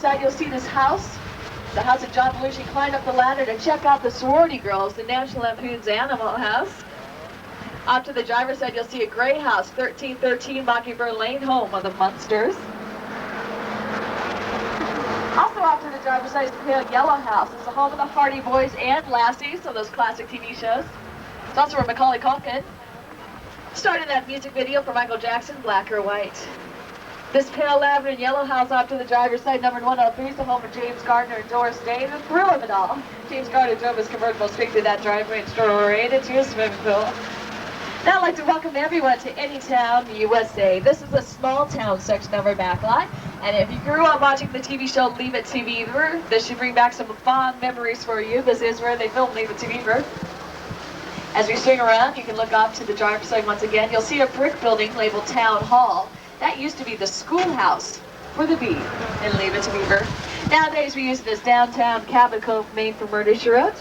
side, you'll see this house. The house of John Belushi. Climbed up the ladder to check out the sorority girls, the National Lampoon's Animal House. Off to the driver's side, you'll see a gray house, 1313 Mockingbird Lane, home of the Munsters. Also off to the driver's side is the pale yellow house. It's the home of the Hardy Boys and Lassies, so those classic TV shows. It's also where Macaulay Culkin started that music video for Michael Jackson, Black or White. This pale lavender and yellow house off to the driver's side, numbered 103, is the home of James Gardner and Doris Day. The thrill of it all. James Gardner drove his convertible straight through that driveway and straight into a swimming pool. Now I'd like to welcome everyone to Anytown, USA. This is a small town section of our backlot. And if you grew up watching the TV show Leave It to Beaver, this should bring back some fond memories for you. This is where they filmed Leave It to Beaver. As we swing around, you can look off to the driver's side once again. You'll see a brick building labeled Town Hall. That used to be the schoolhouse for the Bee in Leave It to Beaver. Nowadays we use it as downtown Cabot Cove, Maine for Murder, She Wrote.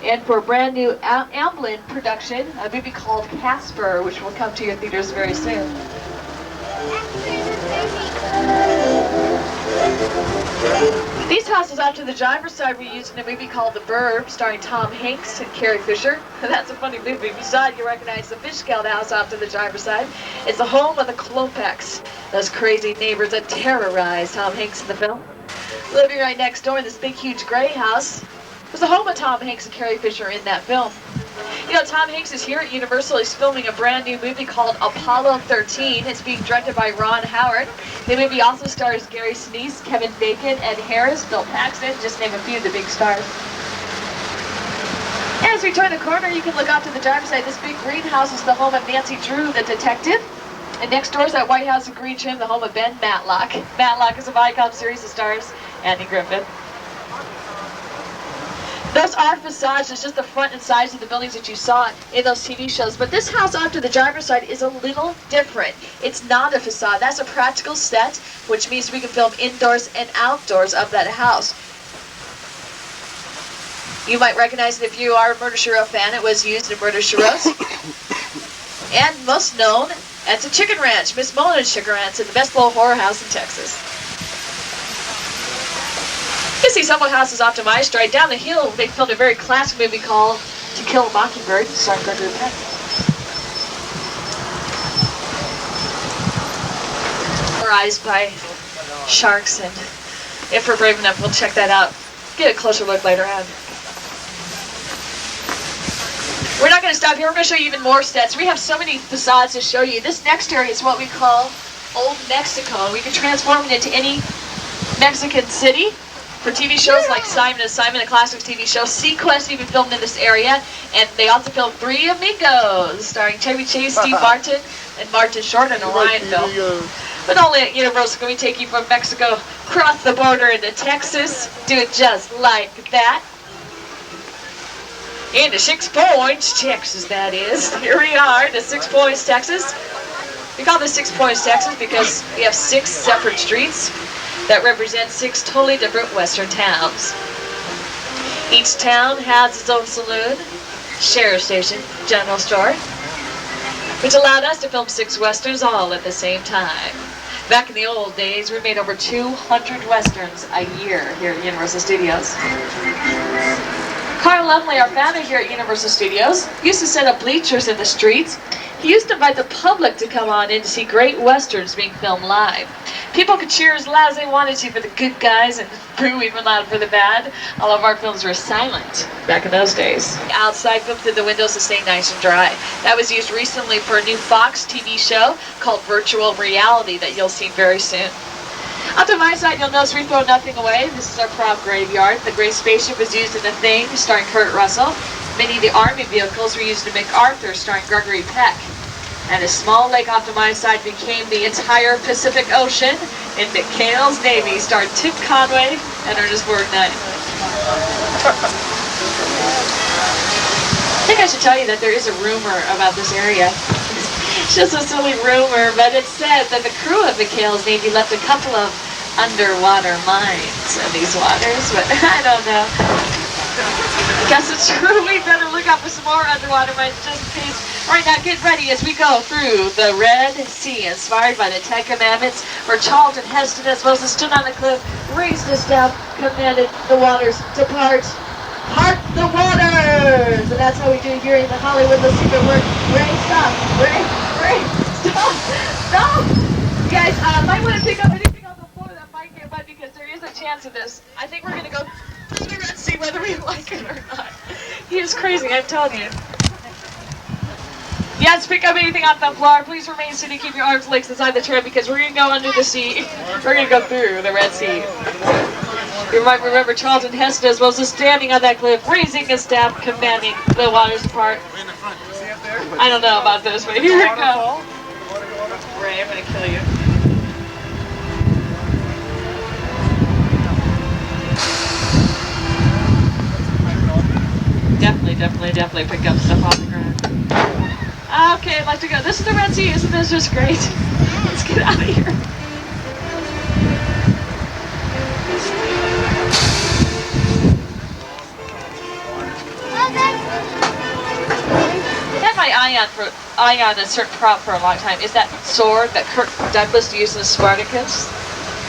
And for a brand new Amblin production, a movie called Casper, which will come to your theaters very soon. These houses off to the driver's side were used in a movie called The Burb, starring Tom Hanks and Carrie Fisher. That's a funny movie. Beside, you recognize the Fishkill house off to the driver's side. It's the home of the Klopeks, those crazy neighbors that terrorized Tom Hanks in the film. Living right next door in this big, huge gray house was the home of Tom Hanks and Carrie Fisher in that film. You know, Tom Hanks is here at Universal. He's filming a brand new movie called Apollo 13. It's being directed by Ron Howard. The movie also stars Gary Sinise, Kevin Bacon, Ed Harris, Bill Paxton, just name a few of the big stars. As we turn the corner, you can look out to the driver's side. This big greenhouse is the home of Nancy Drew, the detective. And next door is that White House in green trim, the home of Ben Matlock. Matlock is a Viacom series that stars Andy Griffith. Those are facades, it's just the front and sides of the buildings that you saw in those TV shows. But this house off to the driver's side is a little different. It's not a facade. That's a practical set, which means we can film indoors and outdoors of that house. You might recognize it if you are a Murder, She Wrote fan. It was used in Murder, She Wrote. And most known as a chicken ranch, Miss Mona's Chicken Ranch, in the best little horror house in Texas. You see several houses off to my stride. Down the hill, they filmed a very classic movie called To Kill a Mockingbird, starring Gregory Peck. Terrorized by sharks, and if we're brave enough, we'll check that out. Get a closer look later on. We're not going to stop here. We're going to show you even more sets. We have so many facades to show you. This next area is what we call Old Mexico. We can transform it into any Mexican city. For TV shows like Simon and Simon, a classic TV show, Sequest even filmed in this area, and they also filmed Three Amigos, starring Chevy Chase, Steve Martin, and Martin Short in a Ryan film. But only at Universal can we take you from Mexico, cross the border into Texas, do it just like that. Into 6 Points, Texas, that is. Here we are, the 6 Points, Texas. We call this 6 Points, Texas because we have 6 separate streets that represent 6 totally different western towns. Each town has its own saloon, sheriff station, general store, which allowed us to film 6 westerns all at the same time. Back in the old days, we made over 200 westerns a year here at Universal Studios. Carl Lumley, our founder here at Universal Studios, used to set up bleachers in the streets. He used to invite the public to come on in to see great westerns being filmed live. People could cheer as loud as they wanted to for the good guys and boo even loud for the bad. All of our films were silent back in those days. Outside, filmed through the windows to stay nice and dry. That was used recently for a new Fox TV show called Virtual Reality that you'll see very soon. Up to my side, you'll notice we throw nothing away. This is our prop graveyard. The gray spaceship was used in The Thing, starring Kurt Russell. Many of the Army vehicles were used in MacArthur, starring Gregory Peck. And a small lake off to my side became the entire Pacific Ocean in McHale's Navy, starring Tim Conway and Ernest Borgnine. I think I should tell you that there is a rumor about this area. It's just a silly rumor, but it's said that the crew of McHale's Navy left a couple of underwater mines in these waters, but I don't know. I guess it's true. We better look out for some more underwater mines just in case Right now, get ready as we go through the Red Sea, inspired by the Ten Commandments, where Charlton Heston, as Moses stood on the cliff, raised his staff, commanded the waters to part. Part the waters! And that's how we do it here in the Hollywood. The secret word. Ray, stop. Ray, stop. Stop! You guys, might want to pick up anything on the floor that might get wet because there is a chance of this. I think we're going to go through the Red Sea whether we like it or not. He is crazy, I'm telling you. Yes, pick up anything off the floor. Please remain sitting. Keep your arms legs inside the tram because we're going to go under the sea. We're going to go through the Red Sea. You might remember Charlton Heston as Moses standing on that cliff, raising his staff, commanding the waters apart. I don't know about this, but here we go. Ray, I'm going to kill you. Definitely pick up stuff off the ground. Okay, I'd like to go. This is the Red Sea. Isn't this just great? Let's get out of here. I had my eye on a certain prop for a long time. Is that sword that Kirk Douglas used in Spartacus?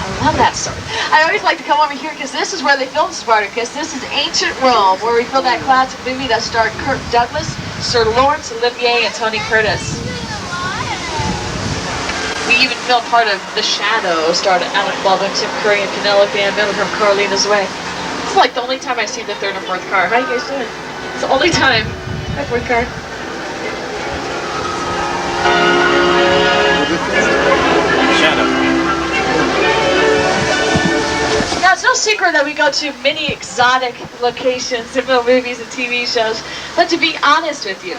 I love that sword. I always like to come over here because this is where they filmed Spartacus. This is ancient Rome, where we filmed that classic movie that starred Kirk Douglas, Sir Lawrence Olivier, and Tony Curtis. We even filmed part of The Shadow, starred Alec Baldwin, Tim Curry, and Penelope Ann Miller from Carlina's Way. It's like the only time I've seen the third or fourth car. How you guys doing? It's the only time. My fourth car. Shadow. Now, it's no secret that we go to many exotic locations to film movies and TV shows, but to be honest with you,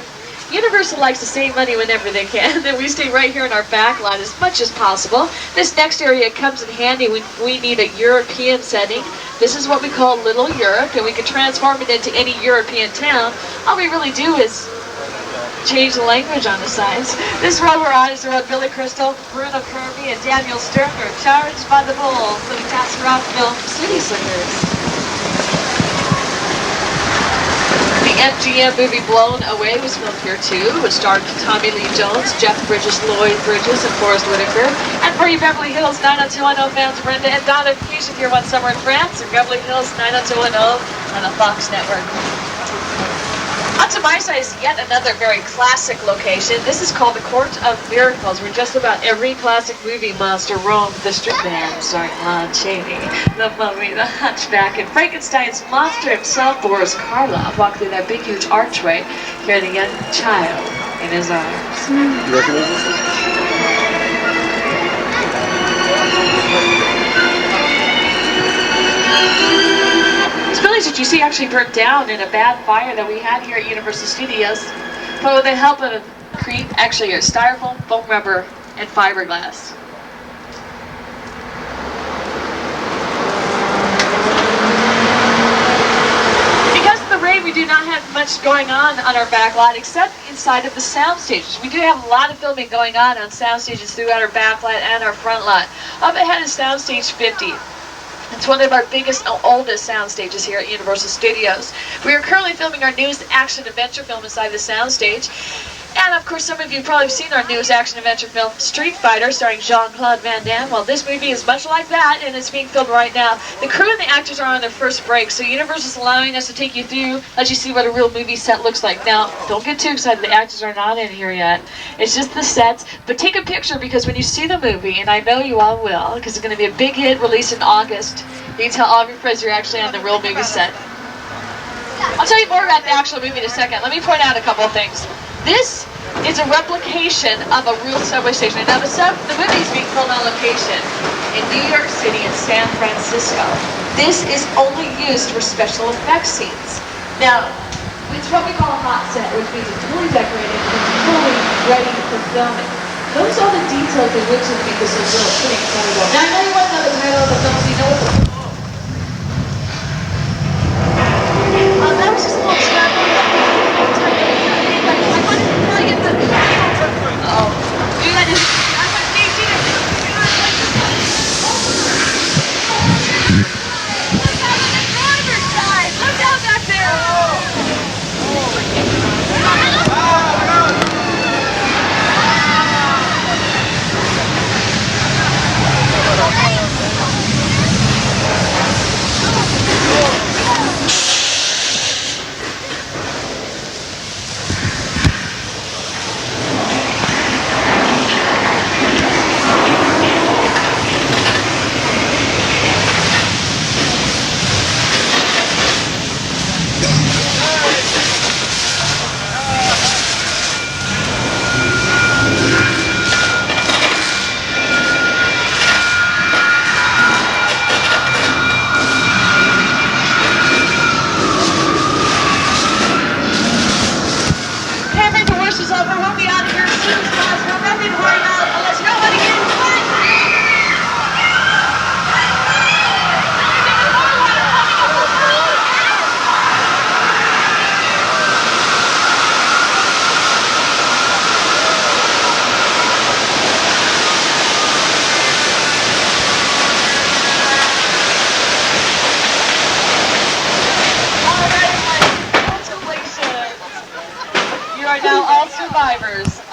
Universal likes to save money whenever they can, and we stay right here in our backlot as much as possible. This next area comes in handy when we need a European setting. This is what we call Little Europe, and we can transform it into any European town. All we really do is change the language on the signs. This road we're on is the road Billy Crystal, Bruno Kirby, and Daniel Stern are charged by the bull for the Castle Rock film City Slickers. The MGM movie Blown Away was filmed here too, which starred Tommy Lee Jones, Jeff Bridges, Lloyd Bridges, and Forrest Whitaker. And for you Beverly Hills 90210 fans, Brenda and Donna, you should hear One Summer in France, and Beverly Hills 90210 on the Fox Network. Up to my side is yet another very classic location. This is called the Court of Miracles, where just about every classic movie monster roamed the strip band, starring Lon Chaney, the Mummy, the Hunchback, and Frankenstein's monster himself, Boris Karloff, walked through that big, huge archway, carrying a young child in his arms. You recognize this? That you see actually burnt down in a bad fire that we had here at Universal Studios, but with the help of actually a styrofoam, foam rubber, and fiberglass. Because of the rain, we do not have much going on our backlot except inside of the sound stages. We do have a lot of filming going on sound stages throughout our backlot and our front lot. Up ahead is sound stage 50. It's one of our biggest, oldest sound stages here at Universal Studios. We are currently filming our newest action-adventure film inside the soundstage. And of course, some of you have probably seen our newest action-adventure film, Street Fighter, starring Jean-Claude Van Damme. Well, this movie is much like that, and it's being filmed right now. The crew and the actors are on their first break, so Universal's allowing us to take you through, let you see what a real movie set looks like. Now, don't get too excited, the actors are not in here yet. It's just the sets, but take a picture because when you see the movie, and I know you all will, because it's going to be a big hit released in August, you can tell all of your friends you're actually on the real movie set. I'll tell you more about the actual movie in a second. Let me point out a couple of things. This is a replication of a real subway station. Now, the movie is being filmed on location in New York City and San Francisco. This is only used for special effects scenes. Now, it's what we call a hot set, which means it's fully decorated and it's fully ready for filming. Notice all the details they went to make this look real pretty incredible. Now, I know you want to know the title of the film, so you know what the that was just a little scrap.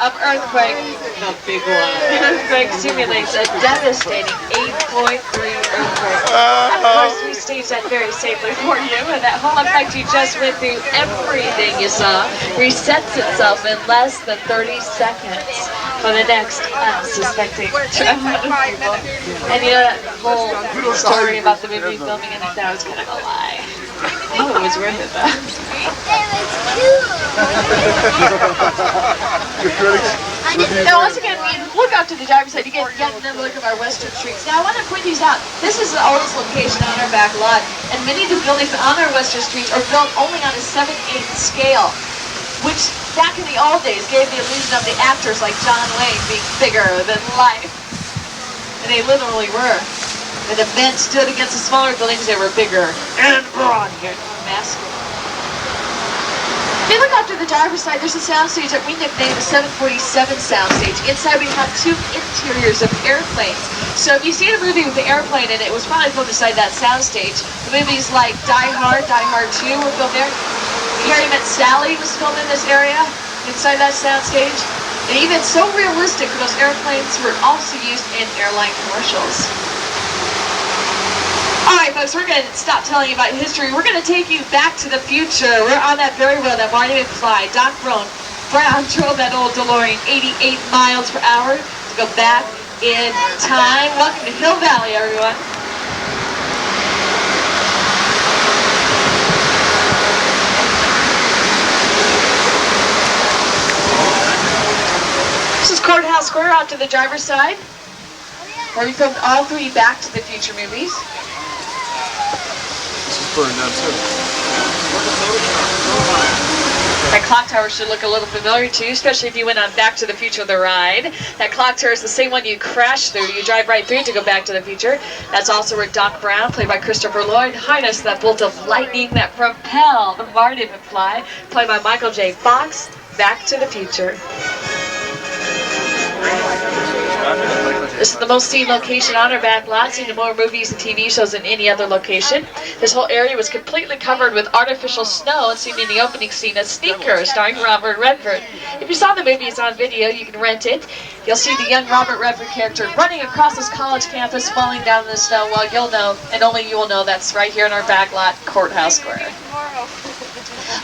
of earthquake. A big one. Earthquake simulates a devastating 8.3 earthquake. Of course, we staged that very safely for you, and that whole effect you just went through, everything you saw, resets itself in less than 30 seconds for the next unsuspecting traveler people. And you know that whole story about the movie filming in it, that was kind of a lie. Oh, it was worth it though. Now, once again, we look out to the driver's side, you get yet another look of our western streets. Now, I want to point these out. This is the oldest location on our back lot, and many of the buildings on our western streets are built only on a 7/8 scale, which back in the old days gave the illusion of the actors like John Wayne being bigger than life. And they literally were. And the men stood against the smaller buildings, they were bigger and broad-haired, masculine. If you look out to the driver's side, there's a soundstage that we nicknamed the 747 soundstage. Inside we have two interiors of airplanes. So if you see a movie with the airplane in it, it was probably filmed inside that soundstage. The movies like Die Hard 2 were filmed there. Harry Met Sally was filmed in this area, inside that soundstage. And even so realistic, those airplanes were also used in airline commercials. Alright folks, we're going to stop telling you about history. We're going to take you back to the future. We're on that very road that Marty McFly, Doc Brown drove that old DeLorean 88 miles per hour to go back in time. Welcome to Hill Valley, everyone. This is Courthouse Square out to the driver's side, where we filmed all three Back to the Future movies. Burned out too. That clock tower should look a little familiar to you, especially if you went on Back to the Future the ride. That clock tower is the same one you crash through. You drive right through to go Back to the Future. That's also where Doc Brown, played by Christopher Lloyd, harnessed that bolt of lightning that propelled Marty McFly, played by Michael J. Fox, Back to the Future. This is the most seen location on our back lot, seen in more movies and TV shows than any other location. This whole area was completely covered with artificial snow and seen in the opening scene as Sneaker, starring Robert Redford. If you saw the movies on video, you can rent it. You'll see the young Robert Redford character running across this college campus, falling down in the snow. Well, you'll know, and only you will know, that's right here in our back lot, Courthouse Square.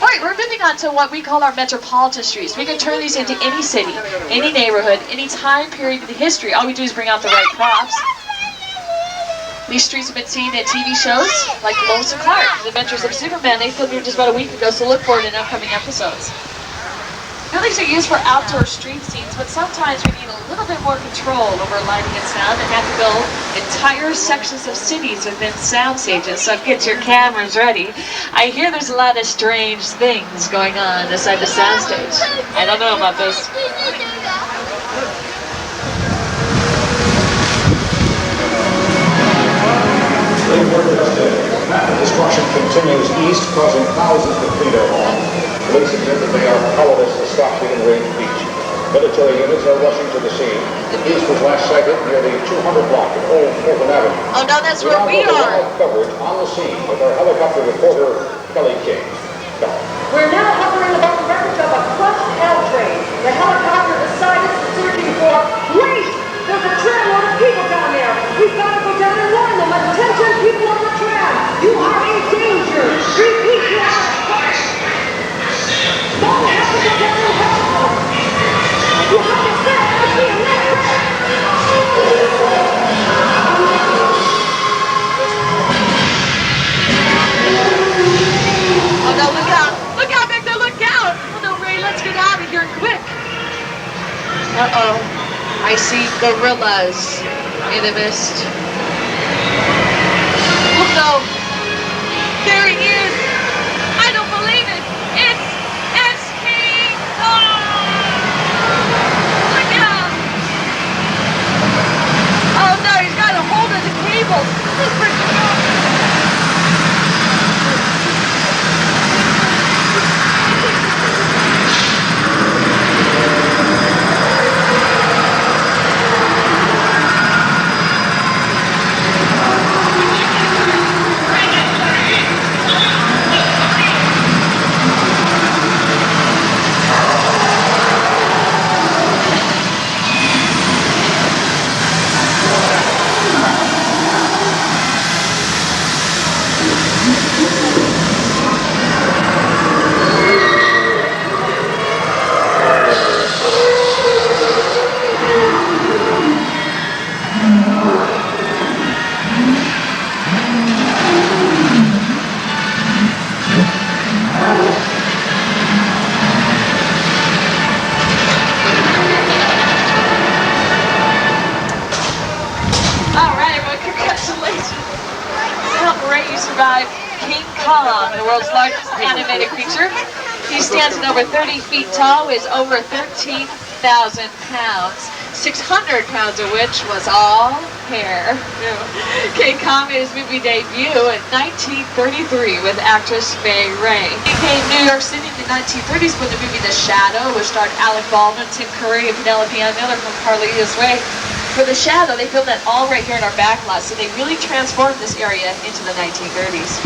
Alright, we're moving on to what we call our metropolitan streets. We can turn these into any city, any neighborhood, any time period in history. All we do is bring out the right props. These streets have been seen in TV shows like Lois and Clark, The Adventures of Superman. They filmed here just about a week ago, so look for it in upcoming episodes. Buildings are used for outdoor street scenes, but sometimes we need a little bit more control over lighting and sound and have to build entire sections of cities within sound stages. So get your cameras ready. I hear there's a lot of strange things going on inside the sound stage. I don't know about this. Destruction continues east, causing thousands to flee their homes. Police admit that they are powerless to stop the enraged beach. Military units are rushing to the scene. The beach was last sighted near the 200 block of Old Fulton Avenue. Oh no, that's where we are. Coverage on the scene with our helicopter reporter, Kelly King. Go. We're now hovering above the wreckage of a crushed L train. The helicopter decided to searching for. Wait! There's a tram load of people down there. We've got to go down and warn them. Attention, people on the tram. You are in danger. Repeat, you are. Don't have to go down and help them. You have to stay. I see a next. Oh no, look out! Look out, Victor, look out! Oh no, Ray, let's get out of here quick! Uh-oh. I see gorillas in the mist. Oh no! There he is! I don't believe it! It's King! Oh! Look out! Oh no, he's got a hold of the cables! He's freaking out! survived King Kong, the world's largest animated creature. He stands at over 30 feet tall, weighs over 13,000 pounds, 600 pounds of which was all hair. King Kong made his movie debut in 1933 with actress Fay Wray. He came to New York City in the 1930s with the movie The Shadow, which starred Alec Baldwin, Tim Curry, and Penelope Ann Miller from Carlito's Way. For The Shadow, they filmed that all right here in our backlot, so they really transformed this area into the 1930s.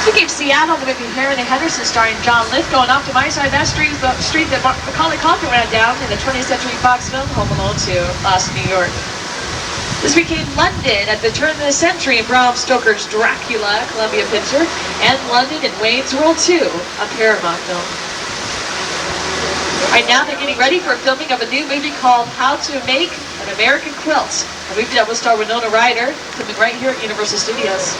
Speaking of Seattle, the movie Harry and Henderson starring John Lithgow, and off to my side, that street is the street that Macaulay Culkin ran down in the 20th Century Fox film Home Alone 2, Lost in New York. This became London at the turn of the century in Bram Stoker's Dracula, Columbia Picture, and London in Wayne's World 2, a Paramount film. Right now they're getting ready for filming of a new movie called How to Make an American Quilt, a movie that will star Winona Ryder, filming right here at Universal Studios.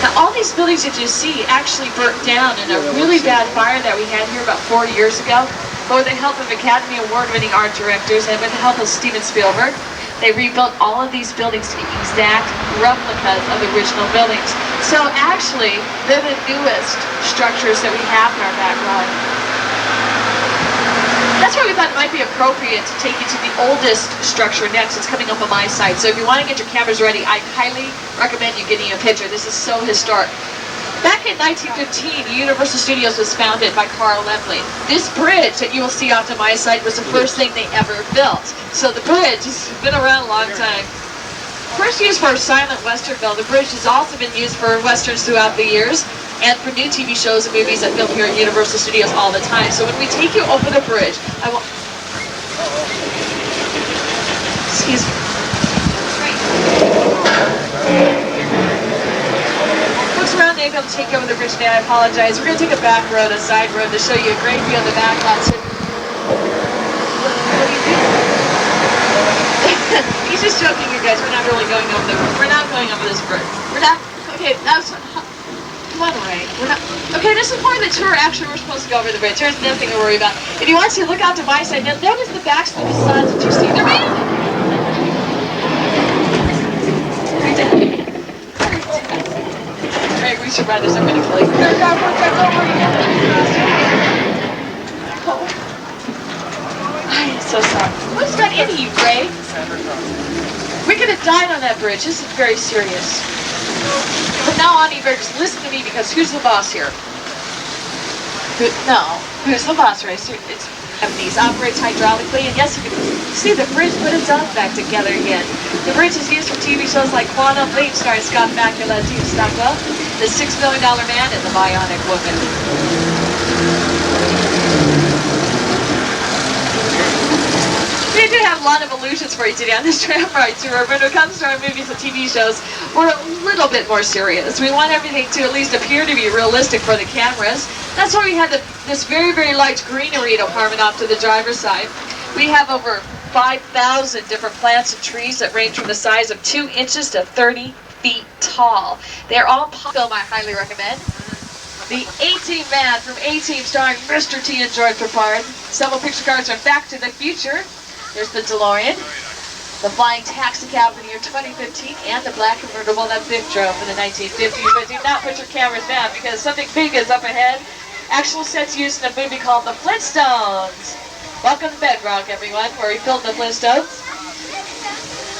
Now all these buildings that you see actually burnt down in a really bad fire that we had here about 4 years ago. But with the help of Academy Award-winning art directors and with the help of Steven Spielberg, they rebuilt all of these buildings to be exact replicas of the original buildings. So actually, they're the newest structures that we have in our backlot. That's why we thought it might be appropriate to take you to the oldest structure next. It's coming up on my side. So if you want to get your cameras ready, I highly recommend you getting a picture. This is so historic. Back in 1915, Universal Studios was founded by Carl Laemmle. This bridge that you will see off to my side was the first thing they ever built. So the bridge has been around a long time. First used for a silent western film, the bridge has also been used for westerns throughout the years and for new TV shows and movies that film here at Universal Studios all the time. So when we take you over the bridge, I will... Excuse me. Around, they'll be able to take over the bridge today. I apologize. We're going to take a back road, a side road, to show you a great view of the backlot. So, he's just joking, you guys. We're not really going over the. We're not going over this bridge. We're not. Okay, that's. Come on, Ray. We're not. Okay, this is part of the tour. Actually, we're supposed to go over the bridge. There's nothing to worry about. If you want to look out to my side, now notice the backs of the facades that you see. They're made of. We should run this. I'm going to kill you. I'm so sorry. What's got in you, Ray? We could have died on that bridge. This is very serious. From now on, you better just listen to me because who's the boss here? Who's the boss, Ray? It's Japanese. Operates hydraulically, and yes, you can see the bridge put itself back together again. The bridge is used for TV shows like Quantum Leap, starring Scott Bakula and Steve Stockwell, The $6 Million Man, and The Bionic Woman. We do have a lot of illusions for you today on this tram ride tour, but when it comes to our movies and TV shows, we're a little bit more serious. We want everything to at least appear to be realistic for the cameras. That's why we have this very, very large greenery department off to the driver's side. We have over 5,000 different plants and trees that range from the size of 2 inches to 30 feet tall. They're all film I highly recommend. The A-Team Band from A-Team starring Mr. T and George Papard. Several picture cards from Back to the Future. There's the DeLorean, the Flying Taxi Cab from the year 2015, and the black convertible that Biff drove in the 1950s. But do not put your cameras down because something big is up ahead. Actual sets used in a movie called The Flintstones. Welcome to Bedrock, everyone, where we filmed The Flintstones.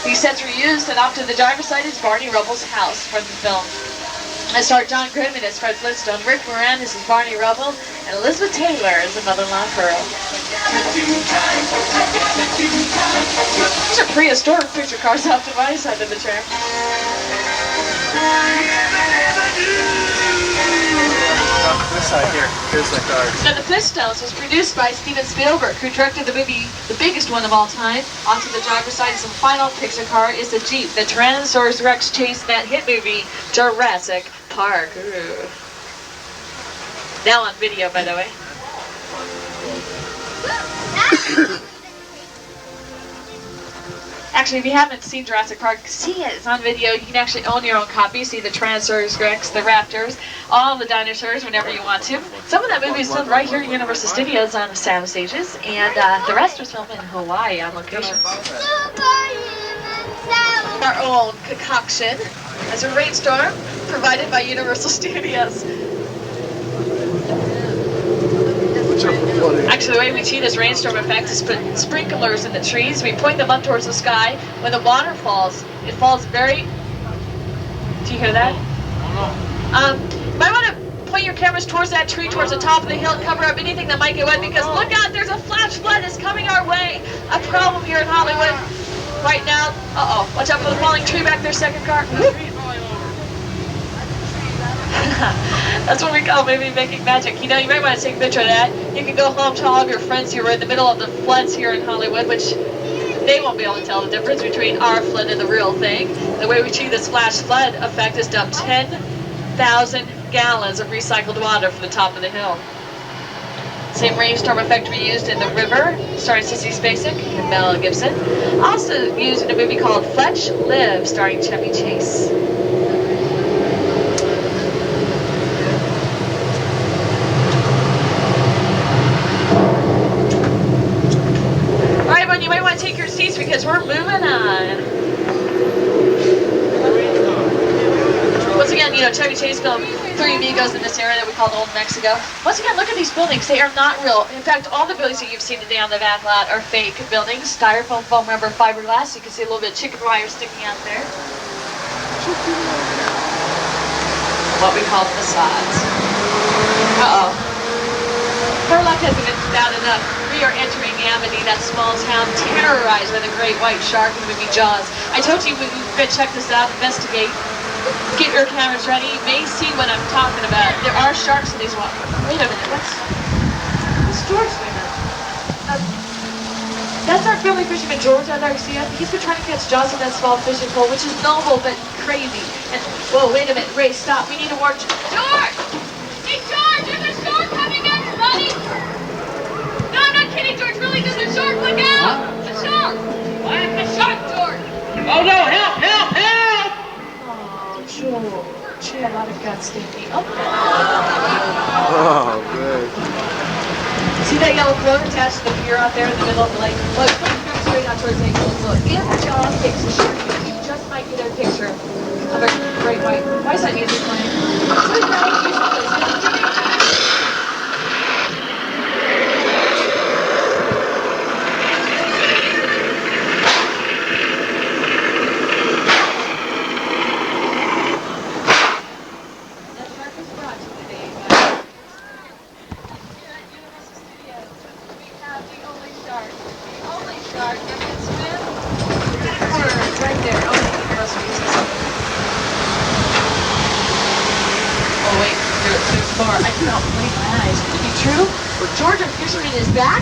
These sets were used, and off to the driver's side is Barney Rubble's house from the film. I star John Goodman as Fred Flintstone, Rick Moranis as Barney Rubble, and Elizabeth Taylor as the mother-in-law Pearl. These are prehistoric picture cars off to my side of the tram. This side here. Here's the cars. Now, The Flintstones was produced by Steven Spielberg, who directed the movie, the biggest one of all time. Onto the driver's side, some final picture car is the Jeep. The Tyrannosaurus Rex chased that hit movie, Jurassic Park. Ooh. Now on video, by the way. Actually, if you haven't seen Jurassic Park, see it. It's on video. You can actually own your own copy. See the Tyrannosaurus Rex, the Raptors, all the dinosaurs whenever you want to. Some of that movie is filmed right here at Universal Studios on the sound stages, and the rest was filmed in Hawaii on location. our own concoction as a rainstorm provided by Universal Studios. Actually, the way we achieve this rainstorm effect is put sprinklers in the trees. We point them up towards the sky. When the water falls, it falls very... Do you hear that? You might want to point your cameras towards that tree, towards the top of the hill, and cover up anything that might get wet, because look out, there's a flash flood that's coming our way. A problem here in Hollywood right now. Uh-oh, watch out for the falling tree back there, second car. That's what we call maybe making magic. You know, you might want to take a picture of that. You can go home to all of your friends who are in the middle of the floods here in Hollywood, which they won't be able to tell the difference between our flood and the real thing. The way we achieve this flash flood effect is dump 10,000 gallons of recycled water from the top of the hill. Same rainstorm effect we used in The River, starring Sissy Spacek and Mel Gibson. Also used in a movie called Fletch Live, starring Chevy Chase. You might want to take your seats because we're moving on. Once again, you know, Chevy Chase filmed Three Amigos in this area that we call Old Mexico. Once again, look at these buildings. They are not real. In fact, all the buildings that you've seen today on the Backlot are fake buildings. Styrofoam, foam rubber, fiberglass. You can see a little bit of chicken wire sticking out there. What we call facades. Uh-oh. Her luck hasn't been bad enough. We are entering Amity, that small town terrorized by the great white shark in the movie Jaws. I told you we're going to check this out, investigate, get your cameras ready. You may see what I'm talking about. There are sharks in these waters. Wait a minute, what's George doing now? That's our family fisherman George out there, see him? He's been trying to catch Jaws with that small fishing pole, which is noble but crazy. And, whoa, wait a minute, Ray, stop. We need to warn George! Hey, George, there's a shark coming in, buddy! No, I'm not kidding, George. Really, there's a shark. Look out! The shark! What? The shark, George! Oh no! Help! Help! Help! Oh, George. She had a lot of guts, didn't he? Oh, good. see that yellow float attached to the pier out there in the middle of the lake? Look, straight out towards the lake. Look, if Jaws takes a shark, you just might get a picture of a great white. Why is that music playing? I cannot believe my eyes. Could it be true? George, our fisherman, is back?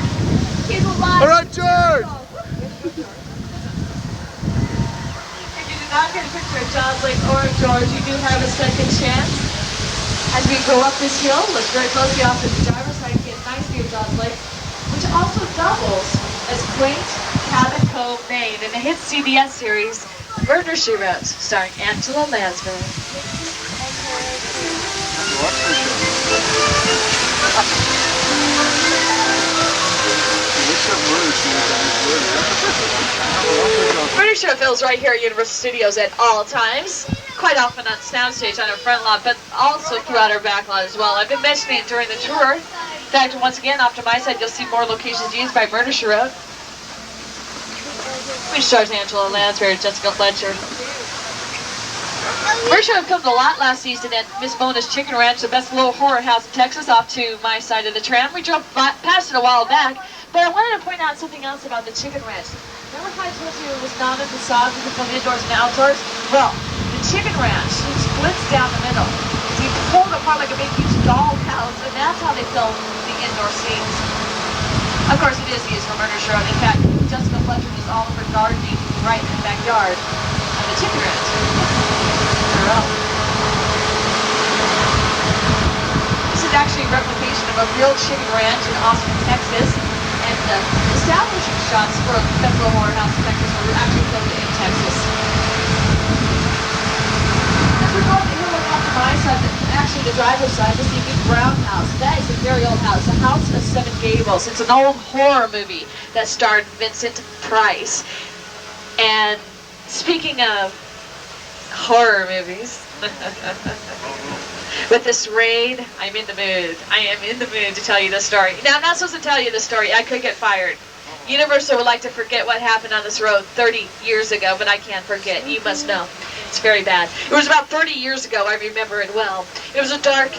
He's alive! All right, George! If you do not get a picture of Jaws Lake or George, you do have a second chance. As we go up this hill, look very closely off to the driver's side, get a nice view of Jaws Lake, which also doubles as quaint Cabin Cove, Maine, in the hit CBS series, Murder, She Wrote, starring Angela Lansbury. Murder Show films right here at Universal Studios at all times. Quite often on soundstage on our front lot, but also throughout our back lot as well. I've been mentioning it during the tour. In fact, once again, off to my side, you'll see more locations used by Murder, She Wrote, which stars Angela Lansbury and Jessica Fletcher. Murder Show filmed a lot last season at Miss Mona's Chicken Ranch, the best little horror house in Texas, off to my side of the tram. We drove past it a while back, but I wanted to point out something else about the Chicken Ranch. Remember how I told you it was not a facade, you could film indoors and outdoors? Well, the Chicken Ranch splits down the middle. So you pull it apart like a big huge doll house, and that's how they film the indoor scenes. Of course, it is used for Murder Show. In fact, Jessica Fletcher does all of her gardening right in the backyard of the Chicken Ranch. This is actually a replication of a real chicken ranch in Austin, Texas, and the establishing shots for the best little horror house in Texas were actually filmed in Texas. As we're going to hill off to my side, actually the driver's side, this is a big brown house. That is a very old house, the House of Seven Gables. It's an old horror movie that starred Vincent Price. And Speaking of horror movies, with this raid, I'm in the mood. I am in the mood to tell you this story. Now, I'm not supposed to tell you this story. I could get fired. Universal would like to forget what happened on this road 30 years ago, but I can't forget. You must know. It's very bad. It was about 30 years ago. I remember it well. It was a dark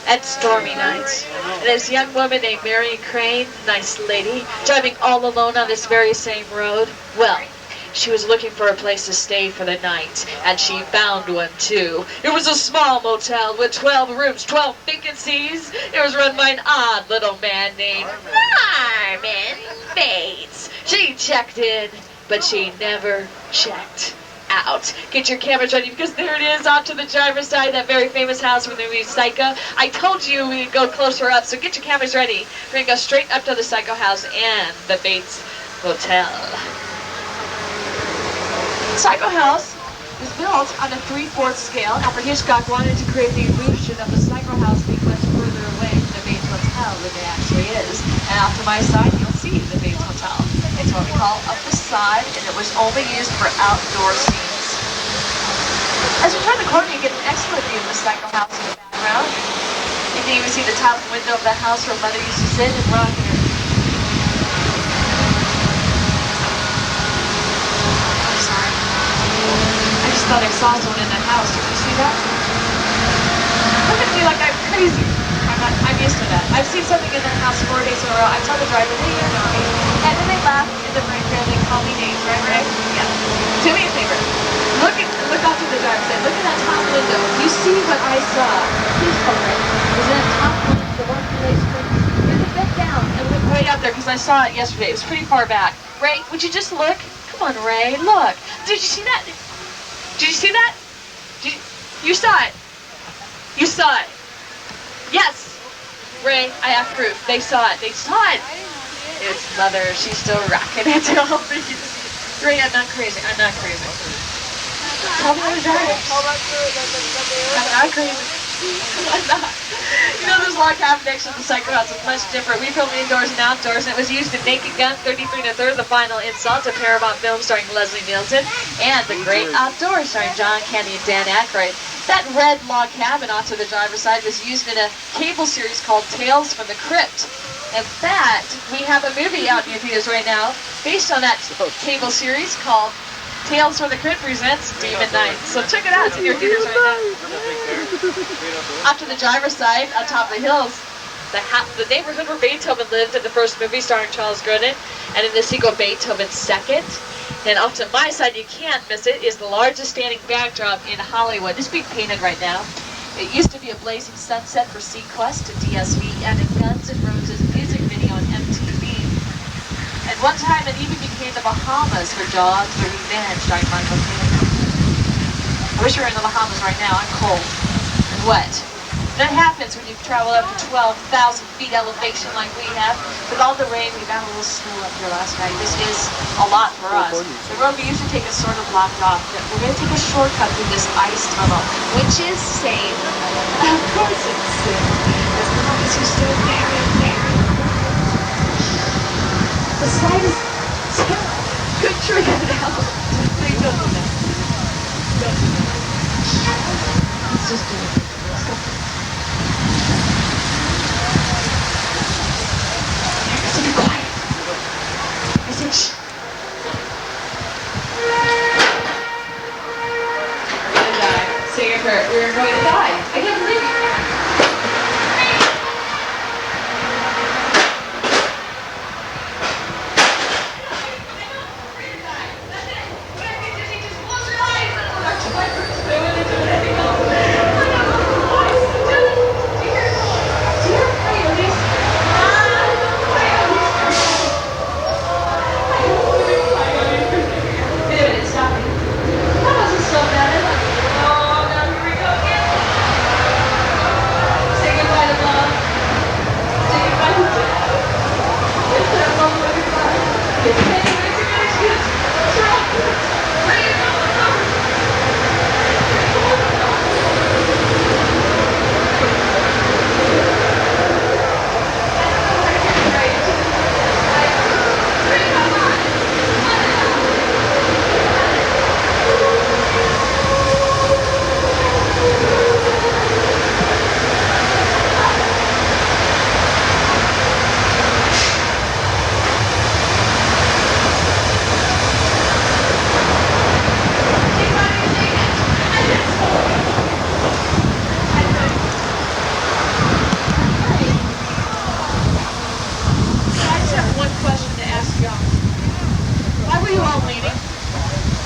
and stormy night. And this young woman named Marion Crane, nice lady, driving all alone on this very same road. Well, she was looking for a place to stay for the night, and she found one too. It was a small motel with 12 rooms, 12 vacancies. It was run by an odd little man named Norman Bates. She checked in, but she never checked out. Get your cameras ready, because there it is off to the driver's side, that very famous house from the movie Psycho. I told you we'd go closer up, so get your cameras ready. We're going to go straight up to the Psycho house and the Bates Hotel. Psycho House was built on a 3/4 scale after Hitchcock wanted to create the illusion of the Psycho House being much further away from the Bates Hotel than it actually is. And off to my side, you'll see the Bates Hotel. It's what we call a facade, and it was only used for outdoor scenes. As we turn the corner, you get an excellent view of the Psycho House in the background. You can even see the top window of the house where Mother used to sit and rock her. I just thought I saw someone in that house. Did you see that? Look at me like I'm crazy. I'm used to that. I've seen something in that house 4 days in a row. I tell the driver, hey, you know me. And then they laugh in the brain and they call me names, right, Ray? Yeah. Do me a favor. Look out to the driver. Say, look at that top window. You see what I saw. Please come right. Is that top window, the one place? Bring it back down and look way out there, because I saw it yesterday. It was pretty far back. Ray, would you just look? Come on, Ray, look. Did you see that? Did you see that? You saw it. You saw it. Yes. Ray, I have proof. They saw it. They saw it. It's Mother. She's still rocking it. Ray, I'm not crazy. I'm not crazy. Tell me how to drive. I'm not crazy. I'm not. You know, this log cabin next to the Psycho House is much different. We filmed indoors and outdoors, and it was used in Naked Gun 33 1/3, the final insult to Paramount film starring Leslie Nielsen, and The Great Outdoors starring John Candy and Dan Aykroyd. That red log cabin off to the driver's side was used in a cable series called Tales from the Crypt. In fact, we have a movie out in your theaters right now based on that cable series called Tales from the Crypt presents Demon Knights. So check it out. It's in your theaters right now. Off to the driver's side, on top of the hills, the neighborhood where Beethoven lived in the first movie starring Charles Grodin, and in the sequel, Beethoven's Second. And off to my side, you can't miss it, is the largest standing backdrop in Hollywood. It's being painted right now. It used to be a blazing sunset for Sequest, DSV, and a Guns N' Roses music video on MTV. At one time, it even became the Bahamas for Jaws the Revenge, starring Michael Caine. I wish we were in the Bahamas right now. I'm cold and wet. That happens when you travel up to 12,000 feet elevation like we have. With all the rain, we got a little snow up here last night. This is a lot for us. The road we usually take is sort of blocked off. But we're going to take a shortcut through this ice tunnel, which is safe. Of course it's safe. As long as you stay there. The slide is terrible. Good trick it out. Please don't do that. Don't do that. Let's just do it. Let's go. So be quiet. I said shh. We're gonna die. Say your prayer. We're going to die. I can't believe it.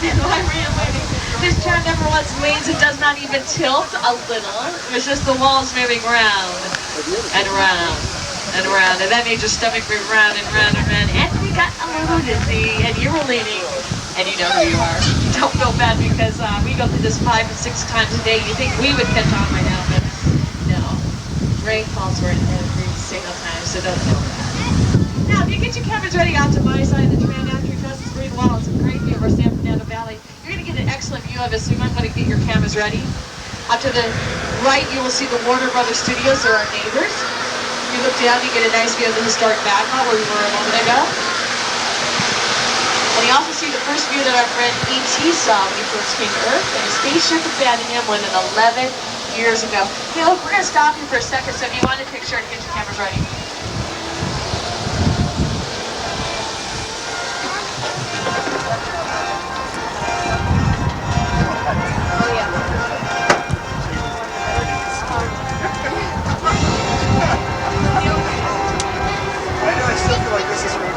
And why were you waiting? This tram never once leans, it does not even tilt a little. It's just the walls moving round and round and round. And that made your stomach move round and round and round. And we got a little dizzy, and you were leaning. And you know who you are. Don't feel bad because we go through this 5 and 6 times a day. You think we would catch on by now, but no. Rain falls for it every single time, so don't feel bad. Now, if you get your cameras ready out to my side of the tram after you cross this green wall, it's a great view of our San Fernando Valley. You're going to get an excellent view of it, so you might want to get your cameras ready. Out to the right, you will see the Warner Brothers Studios. They're our neighbors. You look down, you get a nice view of the historic Backlot where we were a moment ago. And you also see the first view that our friend E.T. saw when he first came to Earth, and a spaceship abandoned him more than 11 years ago. Hey, look, we're going to stop you for a second, so if you want a picture, get your cameras ready.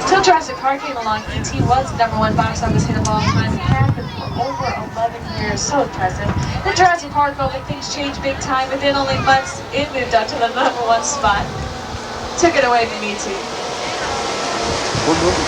Until Jurassic Park came along, E.T. was the #1 box office hit of all time. It had been for over 11 years. So impressive. Then Jurassic Park opened, things changed big time. Within only months, it moved up to the #1 spot. Took it away from E.T. What movie?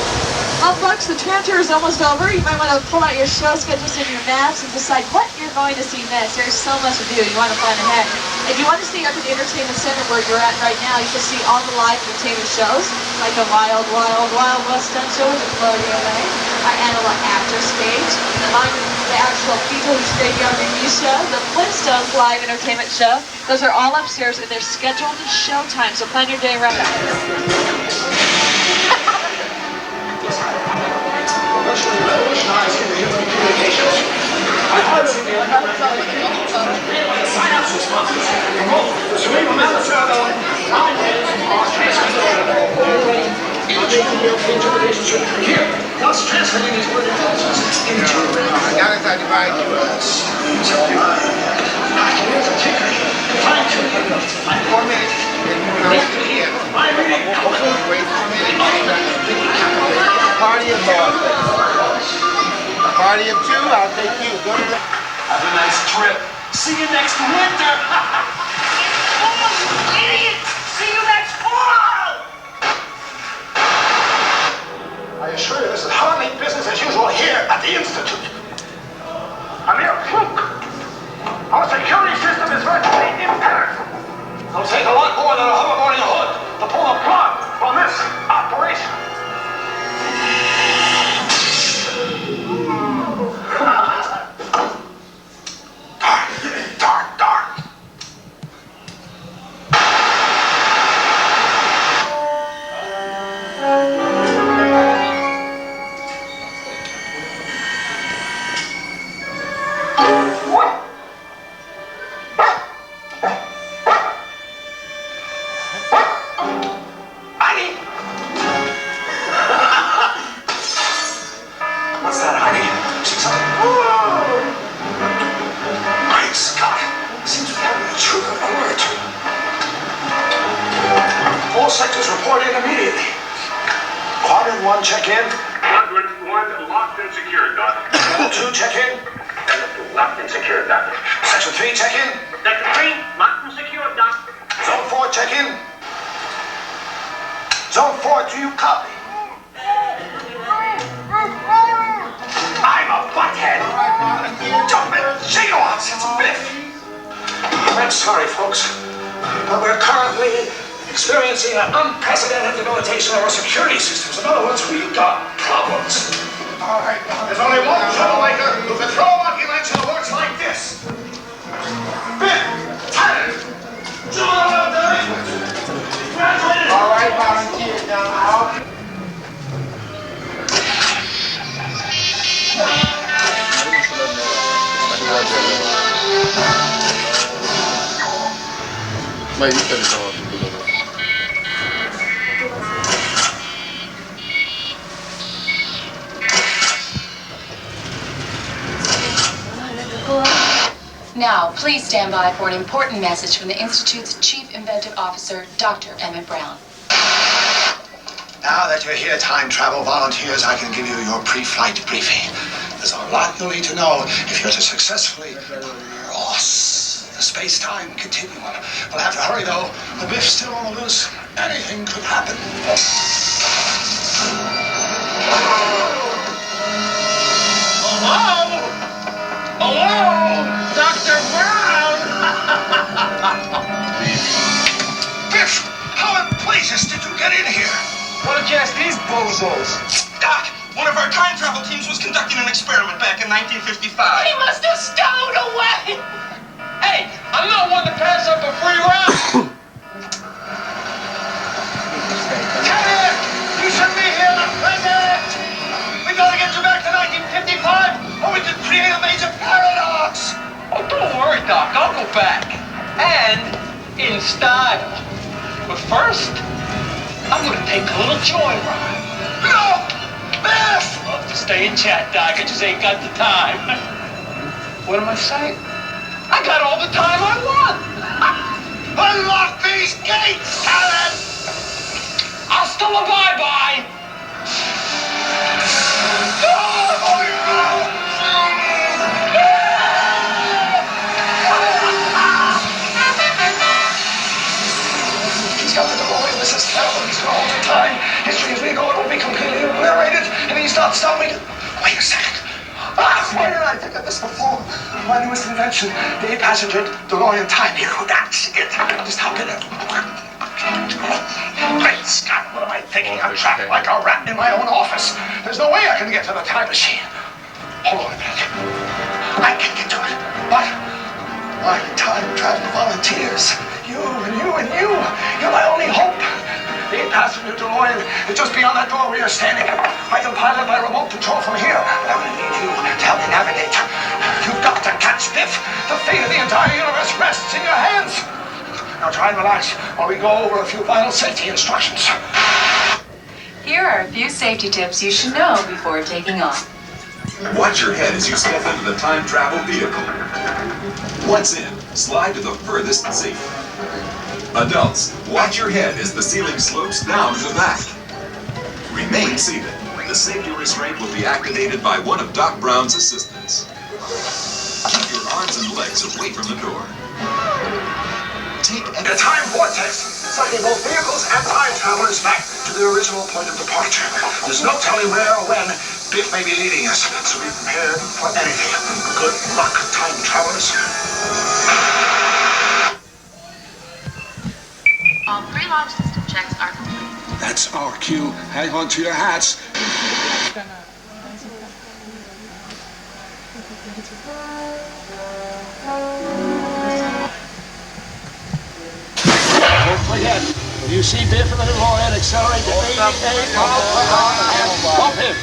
Well, folks, the tram tour is almost over. You might want to pull out your show schedules and your maps and decide what you're going to see next. There's so much to do. You want to plan ahead. If you want to stay up at the entertainment center where you're at right now, you can see all the live entertainment shows, like the Wild, Wild, Wild West Stunt Show with the Gloria Way, our Analog Actor Stage, the actual Beetlejuice Radio Review Show, the Flintstones Live Entertainment Show. Those are all upstairs and they're scheduled showtime, so plan your day around that. Revolutionizing the human communications. Sign-ups responses. Promote the cerebral travel. Interpretation here. Thus translating these word intelligences into analyze and divide words. Here's a ticker. Fine-tuning. 4 minutes. Wait to hear. Wait for a minute. Party of one. A party of 2, I'll take you. Go to the... Have a nice trip. See you next winter. Oh, idiot! See you next fall! I assure you, this is hardly business as usual here at the Institute. A mere fluke. Our security system is virtually impaired. It'll take a lot more than a hoverboarding hood to pull the plug from this operation. Dark. What's that, honey? See something? Great Scott! Seems we're having a true alert. All sectors report in immediately. Quadrant 1, check in. Quadrant 1, locked and secured, Doc. Level 2, check in. Locked and secured, Doc. Section 3, check in. Sector 3, locked and secured, Doc. Zone 4, check in. Zone 4, do you copy? I'm a butthead! Jumping gigawatts, it's Biff! I'm sorry, folks, but we're currently experiencing an unprecedented debilitation of our security systems. In other words, we've got problems. All right, there's only one troublemaker who can throw a monkey wrench and it works like this. Biff! Tannen! Congratulations! All right, volunteer now. Mai vista di nuovo tutto. Now, please stand by for an important message from the Institute's Chief Inventive Officer, Dr. Emmett Brown. Now that you're here, time travel volunteers, I can give you your pre-flight briefing. The There's a lot you'll need to know if you're to successfully cross the space-time continuum. We'll have to hurry, though. The Biff's still on the loose. Anything could happen. Hello? Hello? Dr. Brown? Biff, how in blazes did you get in here? Why don't you ask these bozos? Doc, one of our time travel teams was conducting an experiment back in 1955. He must have stowed away! Hey, I'm not one to pass up a free ride! Kenneth! You should be here in the present! We gotta get you back to 1955, or we could create a major paradox! Oh, don't worry, Doc. I'll go back. And in style. But first, I'm gonna take a little joyride. No! Biff! Love to stay and chat, Doc. I just ain't got the time. What am I saying? I got all the time I want. Unlock these gates, Kenneth! Hasta la bye-bye. He's got the DeLorean. This is terrible. He's gonna alter time. History as we go, it will be completely obliterated, and he's not stopping. Wait a second. Why did I think of this before? My newest invention, the 8-passenger DeLorean time hero. That's it. Just hop in it. Great Scott, what am I thinking? I'm trapped like a rat in my own office. There's no way I can get to the time machine. Hold on a minute. I can get to it, but my time travel volunteers. You and you and you. You're my only hope. The 8-passenger DeLorean is just beyond that door where you're standing. I can pilot by remote control from here, but I'm going to need you to help me navigate. You've got to catch Biff. The fate of the entire universe rests in your hands. Now try and relax while we go over a few final safety instructions. Here are a few safety tips you should know before taking off. Watch your head as you step into the time travel vehicle. Once in, slide to the furthest seat. Adults, watch your head as the ceiling slopes down to the back. Remain seated. The safety restraint will be activated by one of Doc Brown's assistants. Keep your arms and legs away from the door. Take The time vortex, sucking both vehicles and time travelers back to their original point of departure. There's no telling where or when Biff may be leading us, so be prepared for anything. Good luck, time travelers. All 3 launch system checks are complete. That's our cue. Hang on to your hats. Don't forget, when you see Biff in the DeLorean, accelerate to 88 miles per hour and bump him.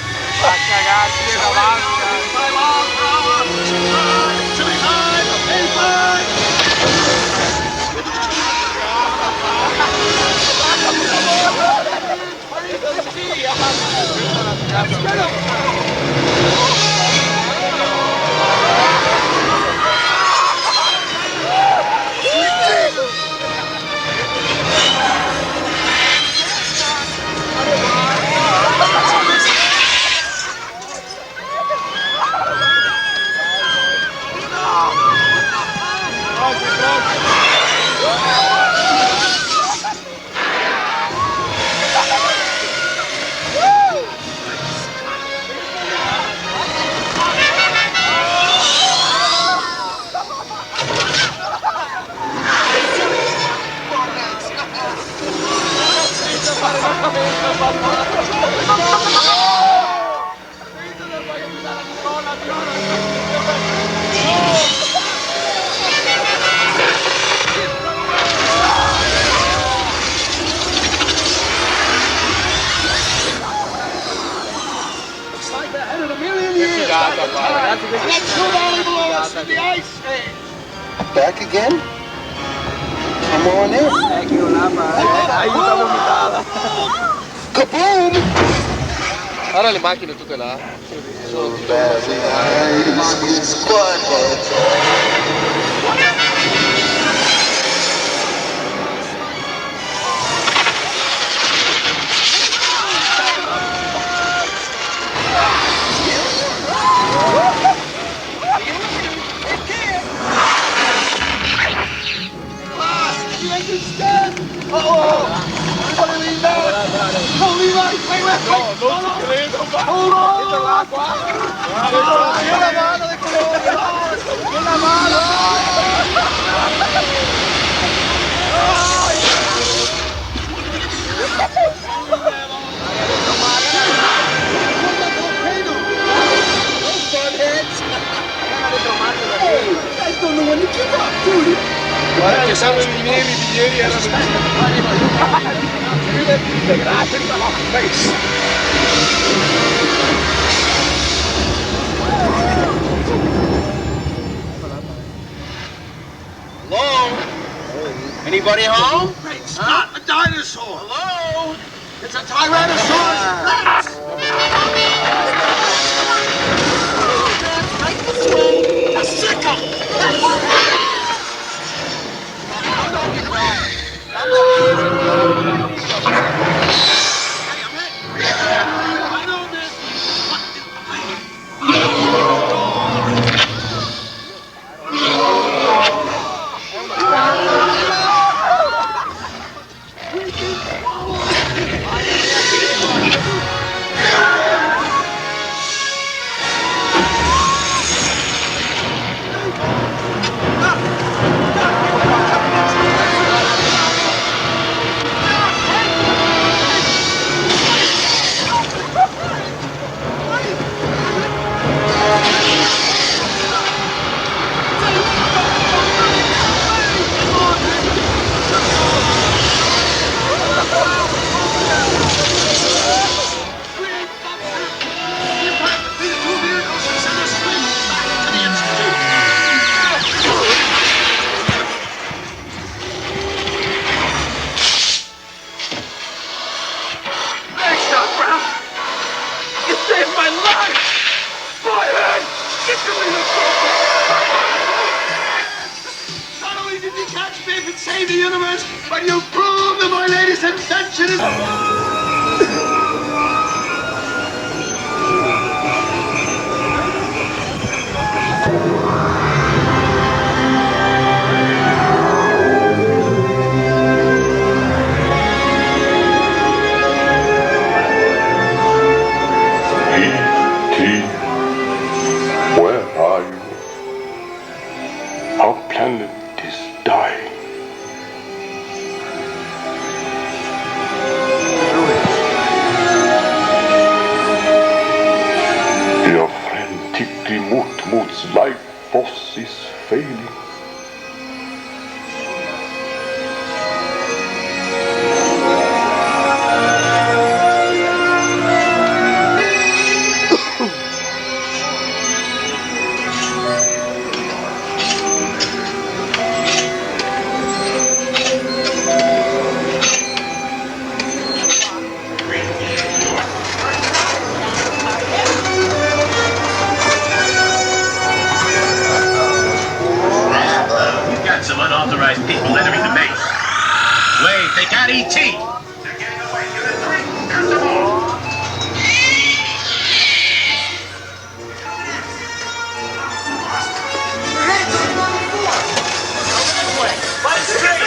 Back again? Come on in. Kaboom! Ahora le macchine tutte là. ¡Dentro del agua! ¡Con la mano de color! ¡Con la mano! Guarda che sanno i miei ieri erano integrati dalla face. Hello? Anybody home? It's not a dinosaur. Hello? It's a Tyrannosaurus Rex. Right this way. A sickle. Save the universe, but you prove that my latest invention is... Where are you? Our planet is dying. Your frantically Mutmut's life force is failing. Some unauthorized people entering the base. Wait, they got ET! They're getting away. Unit 3, cut them off! We're headed to the 94. Over this way! By the street!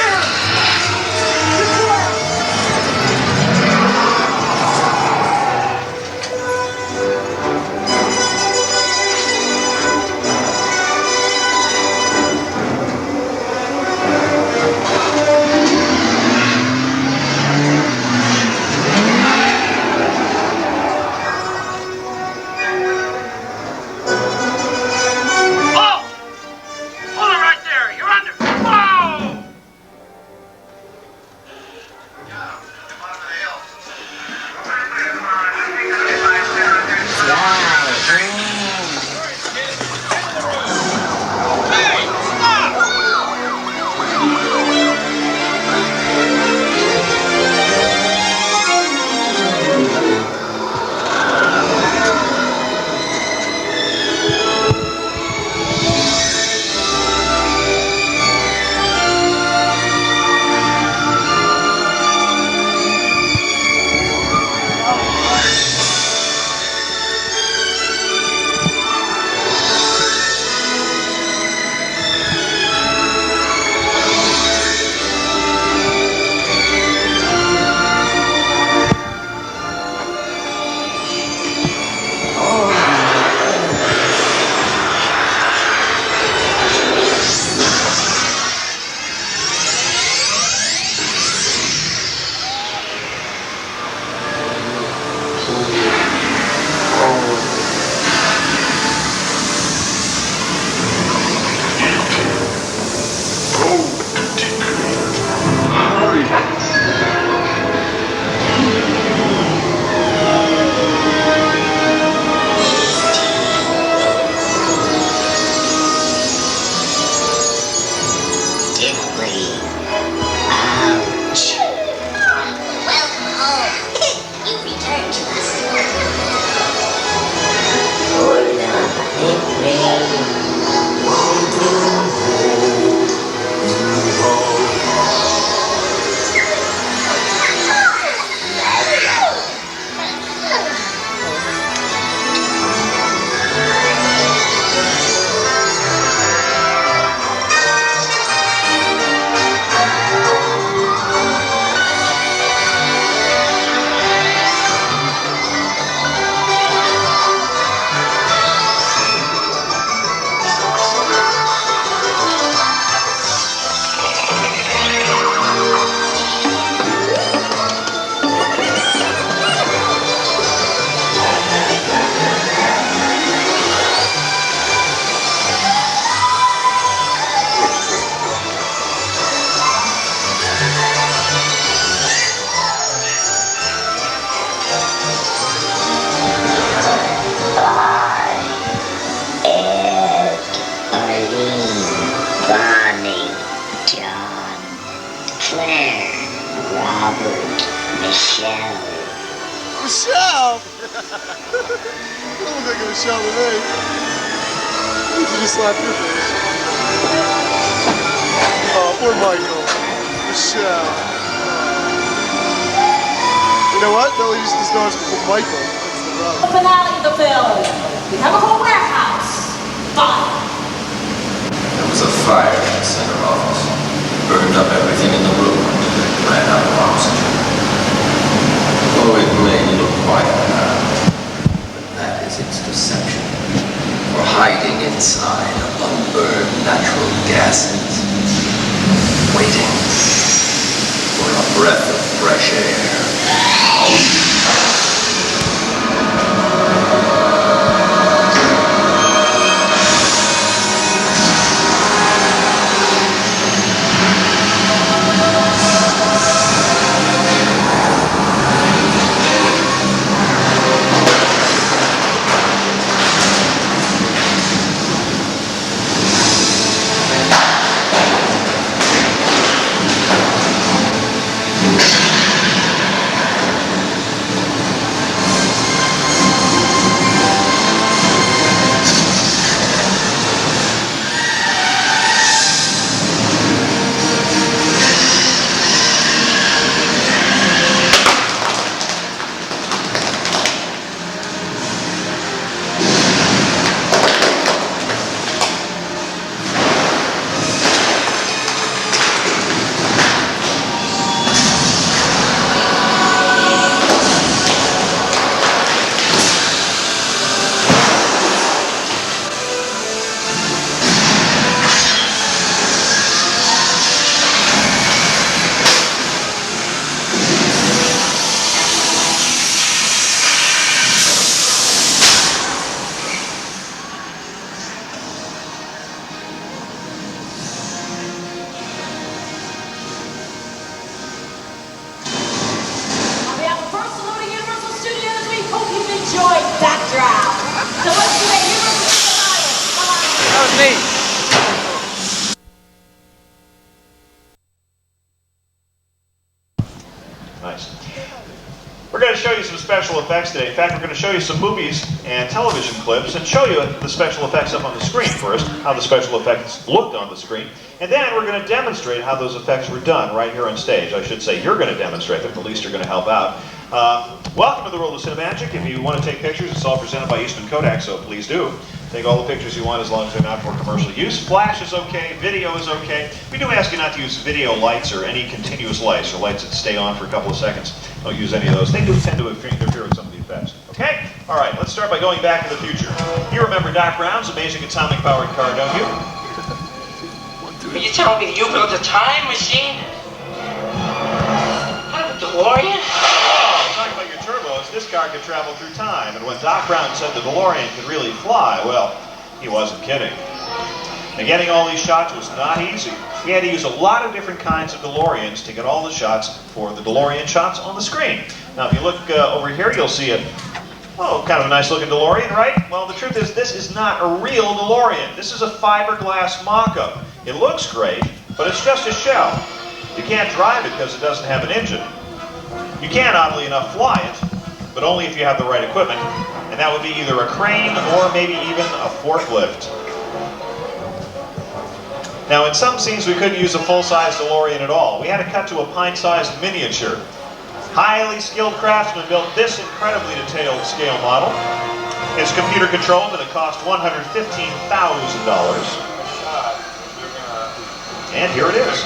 Michelle! You don't look like a Michelle to me. You just slapped your face. Oh, poor Michael. Michelle. You know what? Billy used to start with Michael. That's the rub. The finale of the film. The chemical warehouse. Fire. There was a fire in the center office. Burned up everything in the room until it ran out of oxygen. Oh, it may look quiet now, but that is its deception. For hiding inside unburned natural gases, waiting for a breath of fresh air. Backdraft. So let's do that Universal Studios. That was me. Nice. We're going to show you some special effects today. In fact, we're going to show you some movies and television clips and show you the special effects up on the screen first, how the special effects looked on the screen, and then we're going to demonstrate how those effects were done right here on stage. I should say you're going to demonstrate them, at least you're going to help out. Welcome to the world of Cinemagic. If you want to take pictures, it's all presented by Eastman Kodak, so please do. Take all the pictures you want as long as they're not for commercial use. Flash is okay, video is okay. We do ask you not to use video lights or any continuous lights or lights that stay on for a couple of seconds. Don't use any of those. They do tend to interfere with some of the effects. Okay? All right, let's start by going back to the future. You remember Doc Brown's amazing atomic-powered car, don't you? Are you telling me you built a time machine? Out of a DeLorean? This car could travel through time, and when Doc Brown said the DeLorean could really fly, well, he wasn't kidding. And getting all these shots was not easy. We had to use a lot of different kinds of DeLoreans to get all the shots for the DeLorean shots on the screen. Now, if you look over here, you'll see a, oh, kind of a nice looking DeLorean, right? Well, the truth is, this is not a real DeLorean. This is a fiberglass mock-up. It looks great, but it's just a shell. You can't drive it because it doesn't have an engine. You can, oddly enough, fly it, but only if you have the right equipment, and that would be either a crane or maybe even a forklift. Now, in some scenes, we couldn't use a full-size DeLorean at all. We had to cut to a pint-sized miniature. Highly skilled craftsmen built this incredibly detailed scale model. It's computer-controlled, and it cost $115,000. And here it is.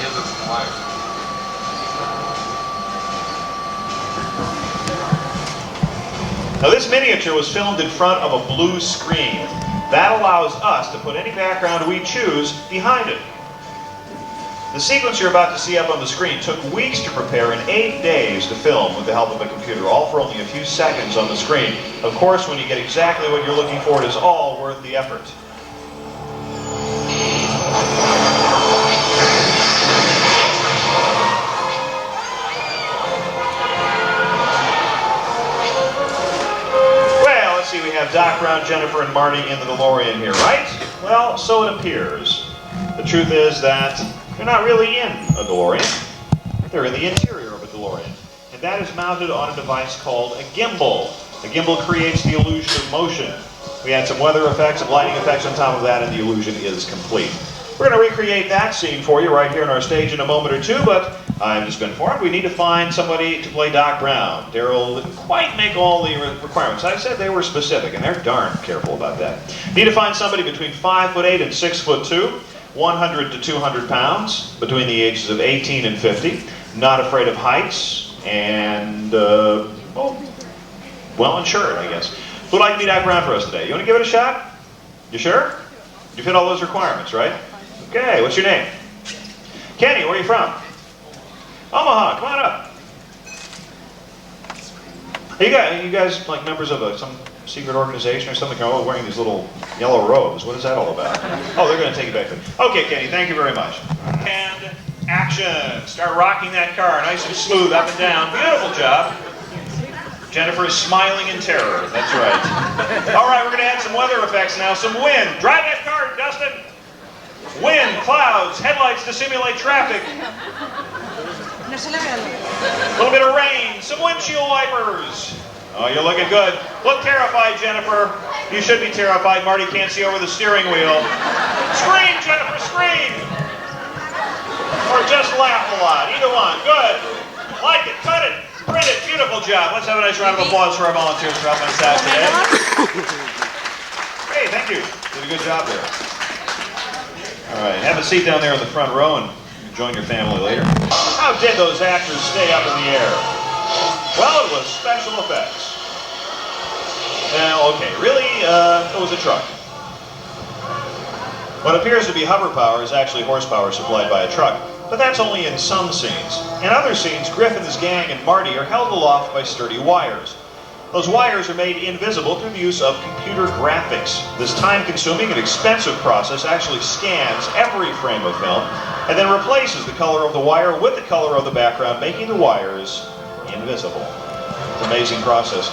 Now, this miniature was filmed in front of a blue screen. That allows us to put any background we choose behind it. The sequence you're about to see up on the screen took weeks to prepare and 8 days to film with the help of a computer, all for only a few seconds on the screen. Of course, when you get exactly what you're looking for, it is all worth the effort. Well, let's see, we have Doc Brown, Jennifer, and Marty in the DeLorean here, right? Well, so it appears. The truth is that they're not really in a DeLorean. They're in the interior of a DeLorean. And that is mounted on a device called a gimbal. A gimbal creates the illusion of motion. We had some weather effects and lighting effects on top of that, and the illusion is complete. We're going to recreate that scene for you right here on our stage in a moment or two, but I've just been informed we need to find somebody to play Doc Brown. Daryl didn't quite make all the requirements. I said they were specific, and they're darn careful about that. Need to find somebody between 5'8" and 6'2". 100 to 200 pounds, between the ages of 18 and 50, not afraid of heights, and, well insured, I guess. Who'd like to be Doc Brown for us today? You want to give it a shot? You sure? You fit all those requirements, right? Okay, what's your name? Kenny, where are you from? Omaha, come on up. You guys like members of some secret organization or something? Oh, wearing these little yellow robes. What is that all about? Oh, they're going to take you back there. Okay, Kenny, thank you very much. And action. Start rocking that car nice and smooth up and down. Beautiful job. Jennifer is smiling in terror. That's right. All right, we're going to add some weather effects now. Some wind. Drive that car, Dustin. Wind, clouds, headlights to simulate traffic. A little bit of rain, some windshield wipers. Oh, you're looking good. Look terrified, Jennifer. You should be terrified. Marty can't see over the steering wheel. Scream, Jennifer, scream! Or just laugh a lot. Either one. Good. Like it, cut it, print it. Beautiful job. Let's have a nice round of applause for our volunteers for helping us out today. Hey, thank you. Did a good job there. All right, have a seat down there in the front row and join your family later. How did those actors stay up in the air? Well, it was special effects. Okay, really, it was a truck. What appears to be hover power is actually horsepower supplied by a truck, but that's only in some scenes. In other scenes, Griff and his gang and Marty are held aloft by sturdy wires. Those wires are made invisible through the use of computer graphics. This time-consuming and expensive process actually scans every frame of film and then replaces the color of the wire with the color of the background, making the wires invisible. It's an amazing process.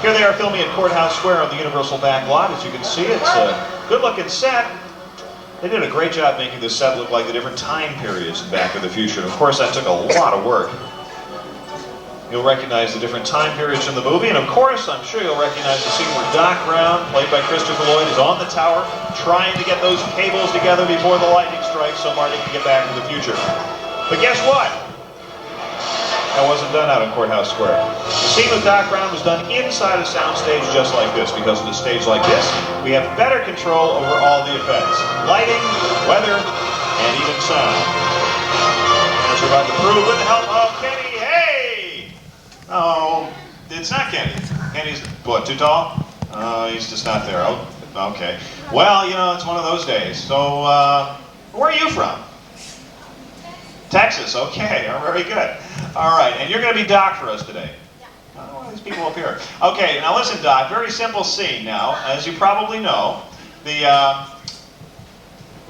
Here they are filming at Courthouse Square on the Universal Backlot. As you can see, it's a good-looking set. They did a great job making this set look like the different time periods in Back to the Future. And of course, that took a lot of work. You'll recognize the different time periods in the movie, and of course, I'm sure you'll recognize the scene where Doc Brown, played by Christopher Lloyd, is on the tower trying to get those cables together before the lightning strikes so Marty can get back to the future. But guess what? That wasn't done out in Courthouse Square. The scene with Doc Brown was done inside a soundstage just like this. Because of a stage like this, we have better control over all the effects. Lighting, weather, and even sound. As we're about to prove with the help of Kenny. Hey! Oh, it's not Kenny. Kenny's, what, too tall? He's just not there. Oh, okay. Well, you know, it's one of those days. So, where are you from? Texas, okay, very good. All right, and you're going to be Doc for us today. Oh, these people up here. Okay, now listen, Doc, very simple scene now. As you probably know, the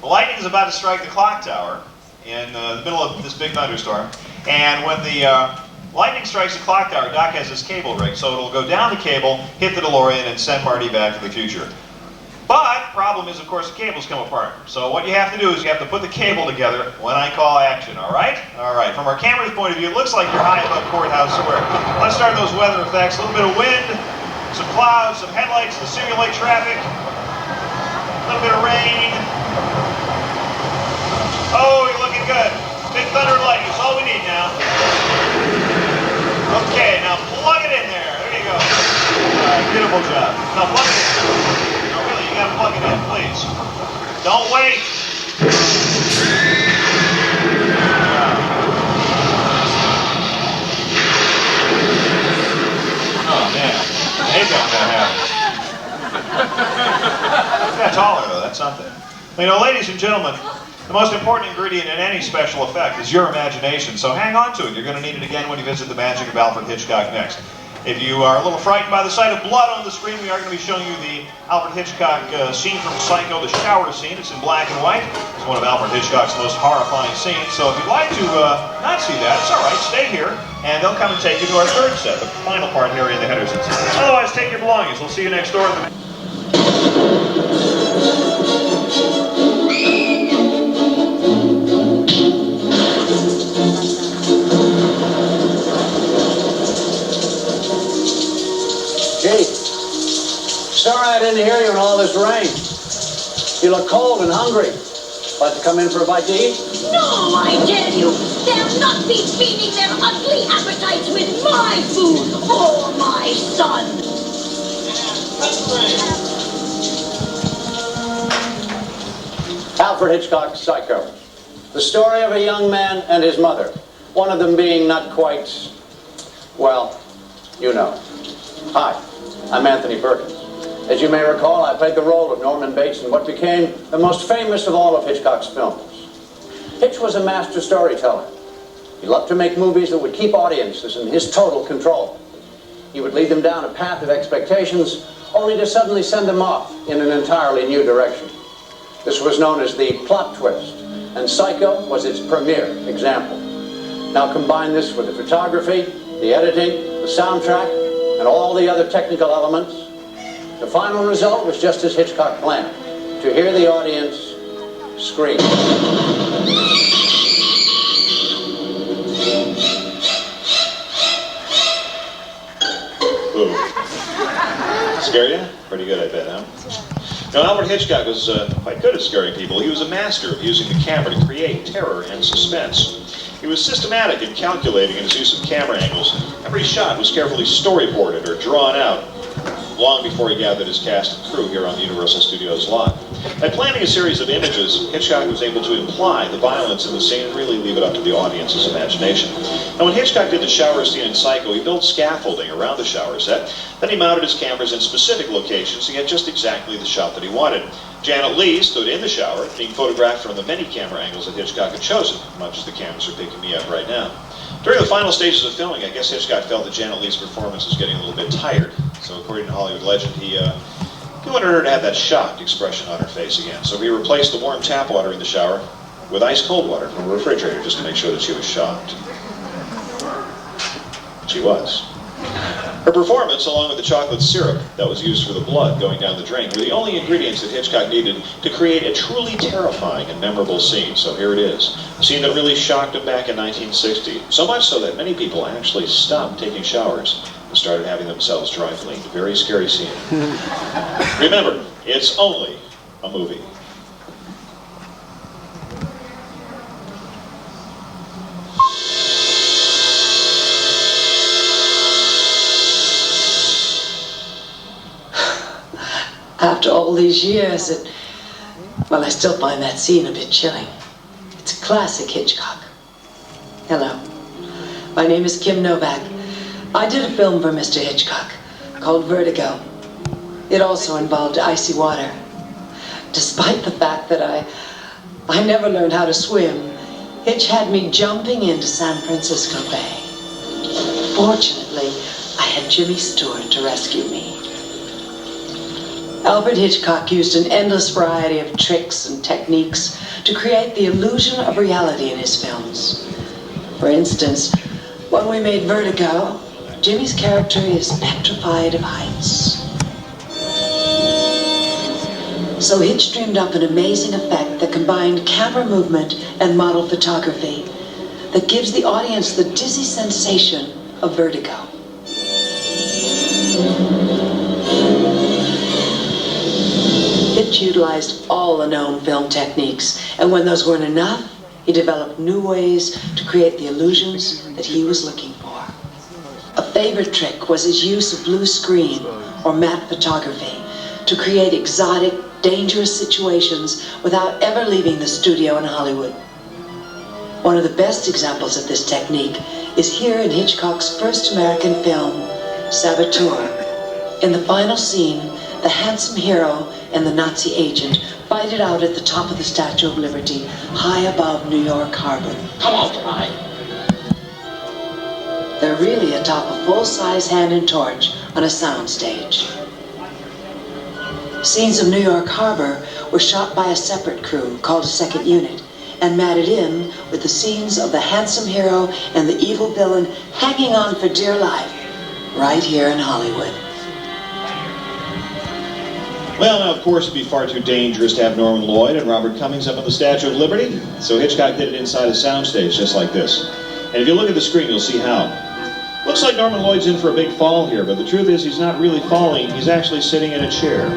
lightning is about to strike the clock tower in the middle of this big thunderstorm. And when the lightning strikes the clock tower, Doc has this cable rig, so it'll go down the cable, hit the DeLorean, and send Marty back to the future. But, problem is, of course, the cables come apart. So what you have to do is you have to put the cable together when I call action, all right? All right, from our camera's point of view, it looks like you're high above Courthouse Square. Let's start those weather effects. A little bit of wind, some clouds, some headlights to simulate traffic, a little bit of rain. wait! Oh, man. I hate that when that happens. It's got taller, though. That's something. You know, ladies and gentlemen, the most important ingredient in any special effect is your imagination, so hang on to it. You're going to need it again when you visit the magic of Alfred Hitchcock next. If you are a little frightened by the sight of blood on the screen, we are going to be showing you the Alfred Hitchcock scene from Psycho, the shower scene. It's in black and white. It's one of Alfred Hitchcock's most horrifying scenes, so if you'd like to not see that, it's all right. Stay here, and they'll come and take you to our third set, the final part, Harry and the Hendersons. Otherwise, take your belongings. We'll see you next door. Sorry I didn't hear you in all this rain. You look cold and hungry. Like to come in for a bite to eat? No, I tell you, they'll not be feeding their ugly appetites with my food or my son. Alfred Hitchcock's Psycho. The story of a young man and his mother. One of them being not quite, well, you know. Hi, I'm Anthony Perkins. As you may recall, I played the role of Norman Bates in what became the most famous of all of Hitchcock's films. Hitch was a master storyteller. He loved to make movies that would keep audiences in his total control. He would lead them down a path of expectations, only to suddenly send them off in an entirely new direction. This was known as the plot twist, and Psycho was its premier example. Now combine this with the photography, the editing, the soundtrack, and all the other technical elements. The final result was just as Hitchcock planned, to hear the audience scream. Ooh. Scare you? Pretty good, I bet, huh? Now, Alfred Hitchcock was quite good at scaring people. He was a master of using the camera to create terror and suspense. He was systematic in calculating in his use of camera angles. Every shot was carefully storyboarded or drawn out long before he gathered his cast and crew here on the Universal Studios lot. By planning a series of images, Hitchcock was able to imply the violence in the scene and really leave it up to the audience's imagination. Now, when Hitchcock did the shower scene in Psycho, he built scaffolding around the shower set. Then he mounted his cameras in specific locations to get just exactly the shot that he wanted. Janet Leigh stood in the shower, being photographed from the many camera angles that Hitchcock had chosen, much as the cameras are picking me up right now. During the final stages of filming, I guess Hitchcock felt that Janet Leigh's performance was getting a little bit tired. So according to Hollywood legend, he wanted her to have that shocked expression on her face again. So he replaced the warm tap water in the shower with ice cold water from a refrigerator just to make sure that she was shocked. She was. Her performance, along with the chocolate syrup that was used for the blood going down the drain, were the only ingredients that Hitchcock needed to create a truly terrifying and memorable scene. So here it is. A scene that really shocked him back in 1960. So much so that many people actually stopped taking showers and started having themselves dry cleaned. A very scary scene. Remember, it's only a movie. After all these years, well, I still find that scene a bit chilling. It's a classic Hitchcock. Hello, my name is Kim Novak. I did a film for Mr. Hitchcock called Vertigo. It also involved icy water. Despite the fact that I never learned how to swim, Hitch had me jumping into San Francisco Bay. Fortunately, I had Jimmy Stewart to rescue me. Alfred Hitchcock used an endless variety of tricks and techniques to create the illusion of reality in his films. For instance, when we made Vertigo, Jimmy's character is petrified of heights. So Hitch dreamed up an amazing effect that combined camera movement and model photography that gives the audience the dizzy sensation of vertigo. Hitch utilized all the known film techniques, and when those weren't enough, he developed new ways to create the illusions that he was looking for. A favorite trick was his use of blue screen or matte photography to create exotic, dangerous situations without ever leaving the studio in Hollywood. One of the best examples of this technique is here in Hitchcock's first American film, Saboteur. In the final scene, the handsome hero and the Nazi agent fight it out at the top of the Statue of Liberty, high above New York Harbor. Come on tonight. They're really atop a full-size hand and torch on a soundstage. Scenes of New York Harbor were shot by a separate crew called a second unit and matted in with the scenes of the handsome hero and the evil villain hanging on for dear life right here in Hollywood. Well, now, of course, it'd be far too dangerous to have Norman Lloyd and Robert Cummings up on the Statue of Liberty, so Hitchcock did it inside a soundstage, just like this. And if you look at the screen, you'll see how. Looks like Norman Lloyd's in for a big fall here, but the truth is he's not really falling, he's actually sitting in a chair.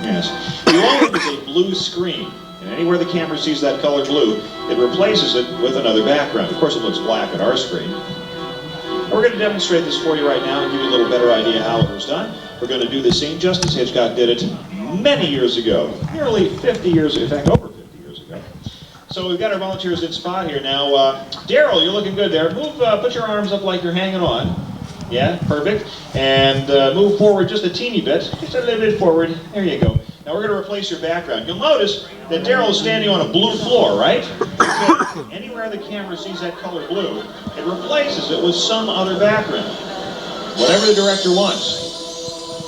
Yes. The only is a blue screen, and anywhere the camera sees that color blue, it replaces it with another background. Of course, it looks black on our screen. We're going to demonstrate this for you right now and give you a little better idea how it was done. We're going to do the scene just as Hitchcock did it many years ago, nearly 50 years, in fact, over 50 years ago. So we've got our volunteers in spot here now. Daryl, you're looking good there. Move, put your arms up like you're hanging on. Yeah, perfect. And move forward just a teeny bit, just a little bit forward. There you go. Now we're going to replace your background. You'll notice that Daryl is standing on a blue floor, right? So anywhere the camera sees that color blue, it replaces it with some other background. Whatever the director wants.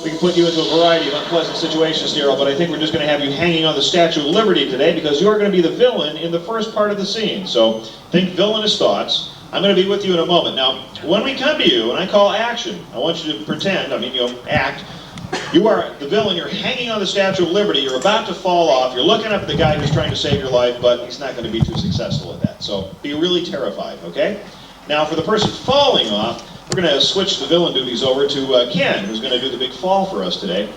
We can put you into a variety of unpleasant situations, Daryl, but I think we're just going to have you hanging on the Statue of Liberty today because you're going to be the villain in the first part of the scene. So think villainous thoughts. I'm going to be with you in a moment. Now, when we come to you and I call action, I want you to pretend, act. You are the villain, you're hanging on the Statue of Liberty, you're about to fall off, you're looking up at the guy who's trying to save your life, but he's not going to be too successful at that. So be really terrified, okay? Now, for the person falling off, we're going to switch the villain duties over to Ken, who's going to do the big fall for us today.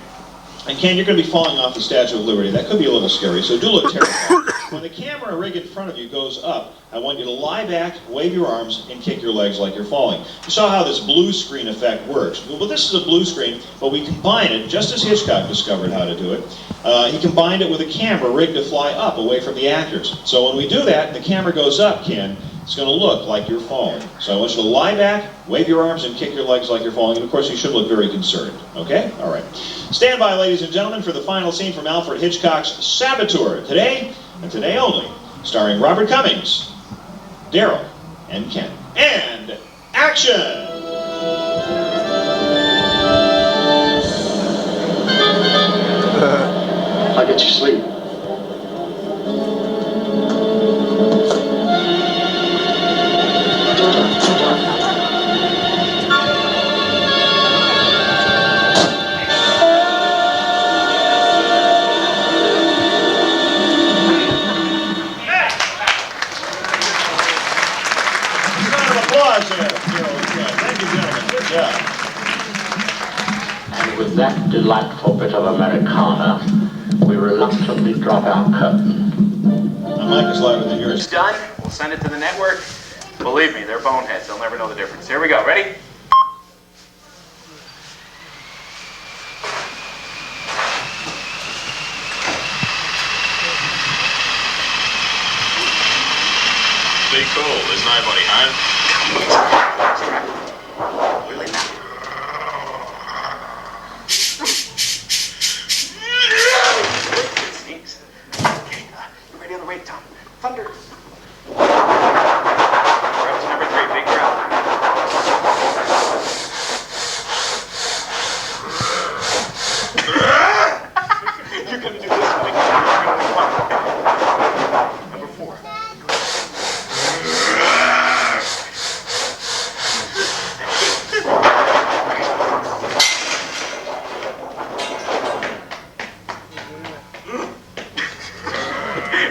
And Ken, you're going to be falling off the Statue of Liberty. That could be a little scary, so do look terrified. When the camera rig in front of you goes up, I want you to lie back, wave your arms, and kick your legs like you're falling. You saw how this blue screen effect works. Well, this is a blue screen, but we combine it, just as Hitchcock discovered how to do it. He combined it with a camera rigged to fly up away from the actors. So when we do that, and the camera goes up, Ken, it's going to look like you're falling. So I want you to lie back, wave your arms, and kick your legs like you're falling. And of course, you should look very concerned. Okay? All right. Stand by, ladies and gentlemen, for the final scene from Alfred Hitchcock's Saboteur. Today, and today only, starring Robert Cummings, Daryl, and Ken. And action! I'll get you sleep. And with that delightful bit of Americana, we reluctantly drop our curtain. My mic is louder than yours. It's done. We'll send it to the network. Believe me, they're boneheads. They'll never know the difference. Here we go. Ready? Be cool. There's nobody home. Really now. Sneaks. Okay, you ready on the wait, Tom? Thunder. We're up to number 3. Big crowd. You're gonna do this one. Number 4.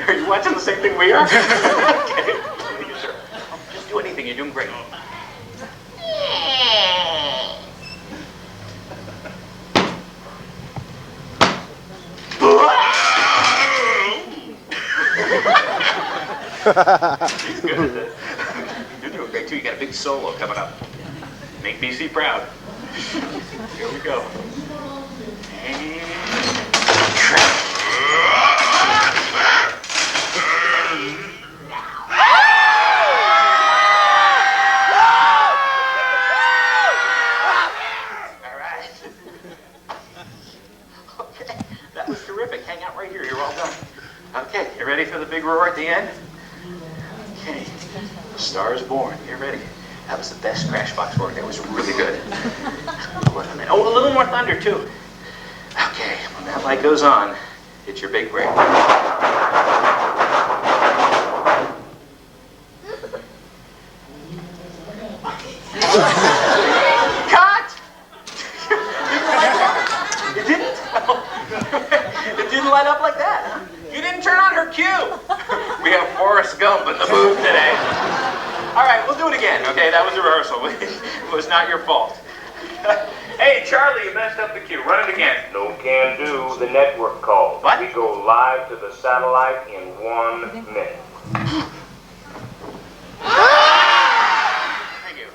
Are you watching the same thing we are? Okay. Sure. Just do anything. You're doing great. He's good at this. You're doing great too. You got a big solo coming up. Make BC proud. Here we go. And big roar at the end? Okay, the Star is Born. Get ready. That was the best Crashbox work. That was really good. Oh, a little more thunder, too. Okay, when that light goes on, it's your big break. Cut! It didn't? It didn't light up like that, huh? You didn't turn on her cue. We have Forrest Gump in the booth today. All right, we'll do it again, okay? That was a rehearsal. It was not your fault. Hey, Charlie, you messed up the cue. Run it again. No can do. The network called. What? We go live to the satellite in 1 minute. Thank you.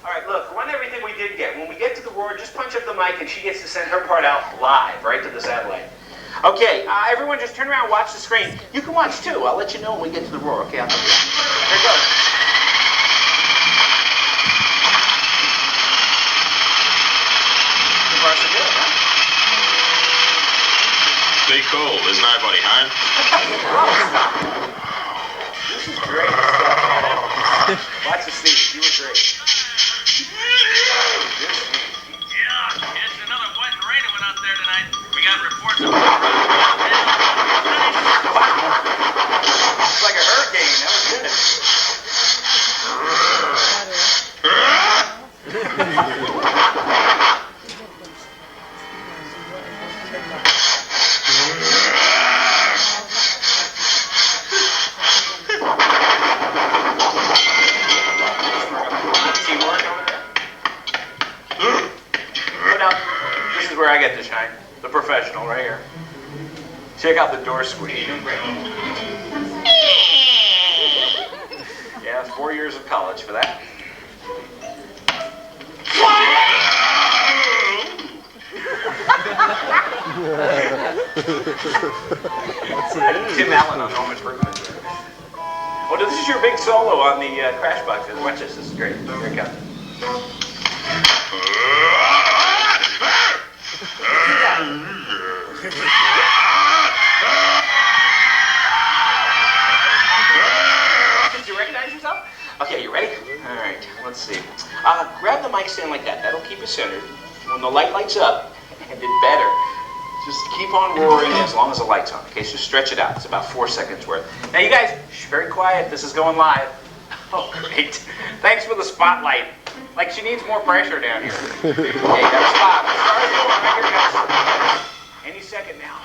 All right, look, run everything we did get. When we get to the roar, just punch up the mic and she gets to send her part out live, right to the satellite. Okay, everyone just turn around and watch the screen. You can watch too. I'll let you know when we get to the roar. Okay, I'll help you. Here it goes. Be cool, isn't nobody home? This is great stuff. Watch the Steve, you were great. Yeah, it's another wet and rainy one out there tonight. We got reports of It's like a hurricane. That was good. This is where I get to shine. The professional right here. Check out the door squeeze. Yeah, 4 years of college for that. Tim Allen on Home Improvement. Oh, this is your big solo on the Crashbox. Watch this. This is great. Here it comes. Did you recognize yourself? Okay, you ready? All right, let's see. Grab the mic stand like that. That'll keep it centered. When the light lights up, and it better, just keep on roaring as long as the light's on. Okay, so stretch it out. It's about 4 seconds worth. Now, you guys, shh, very quiet. This is going live. Oh, great. Thanks for the spotlight. Like she needs more pressure down here. Okay, got a spot. Start going. Right here, guys. Any second now.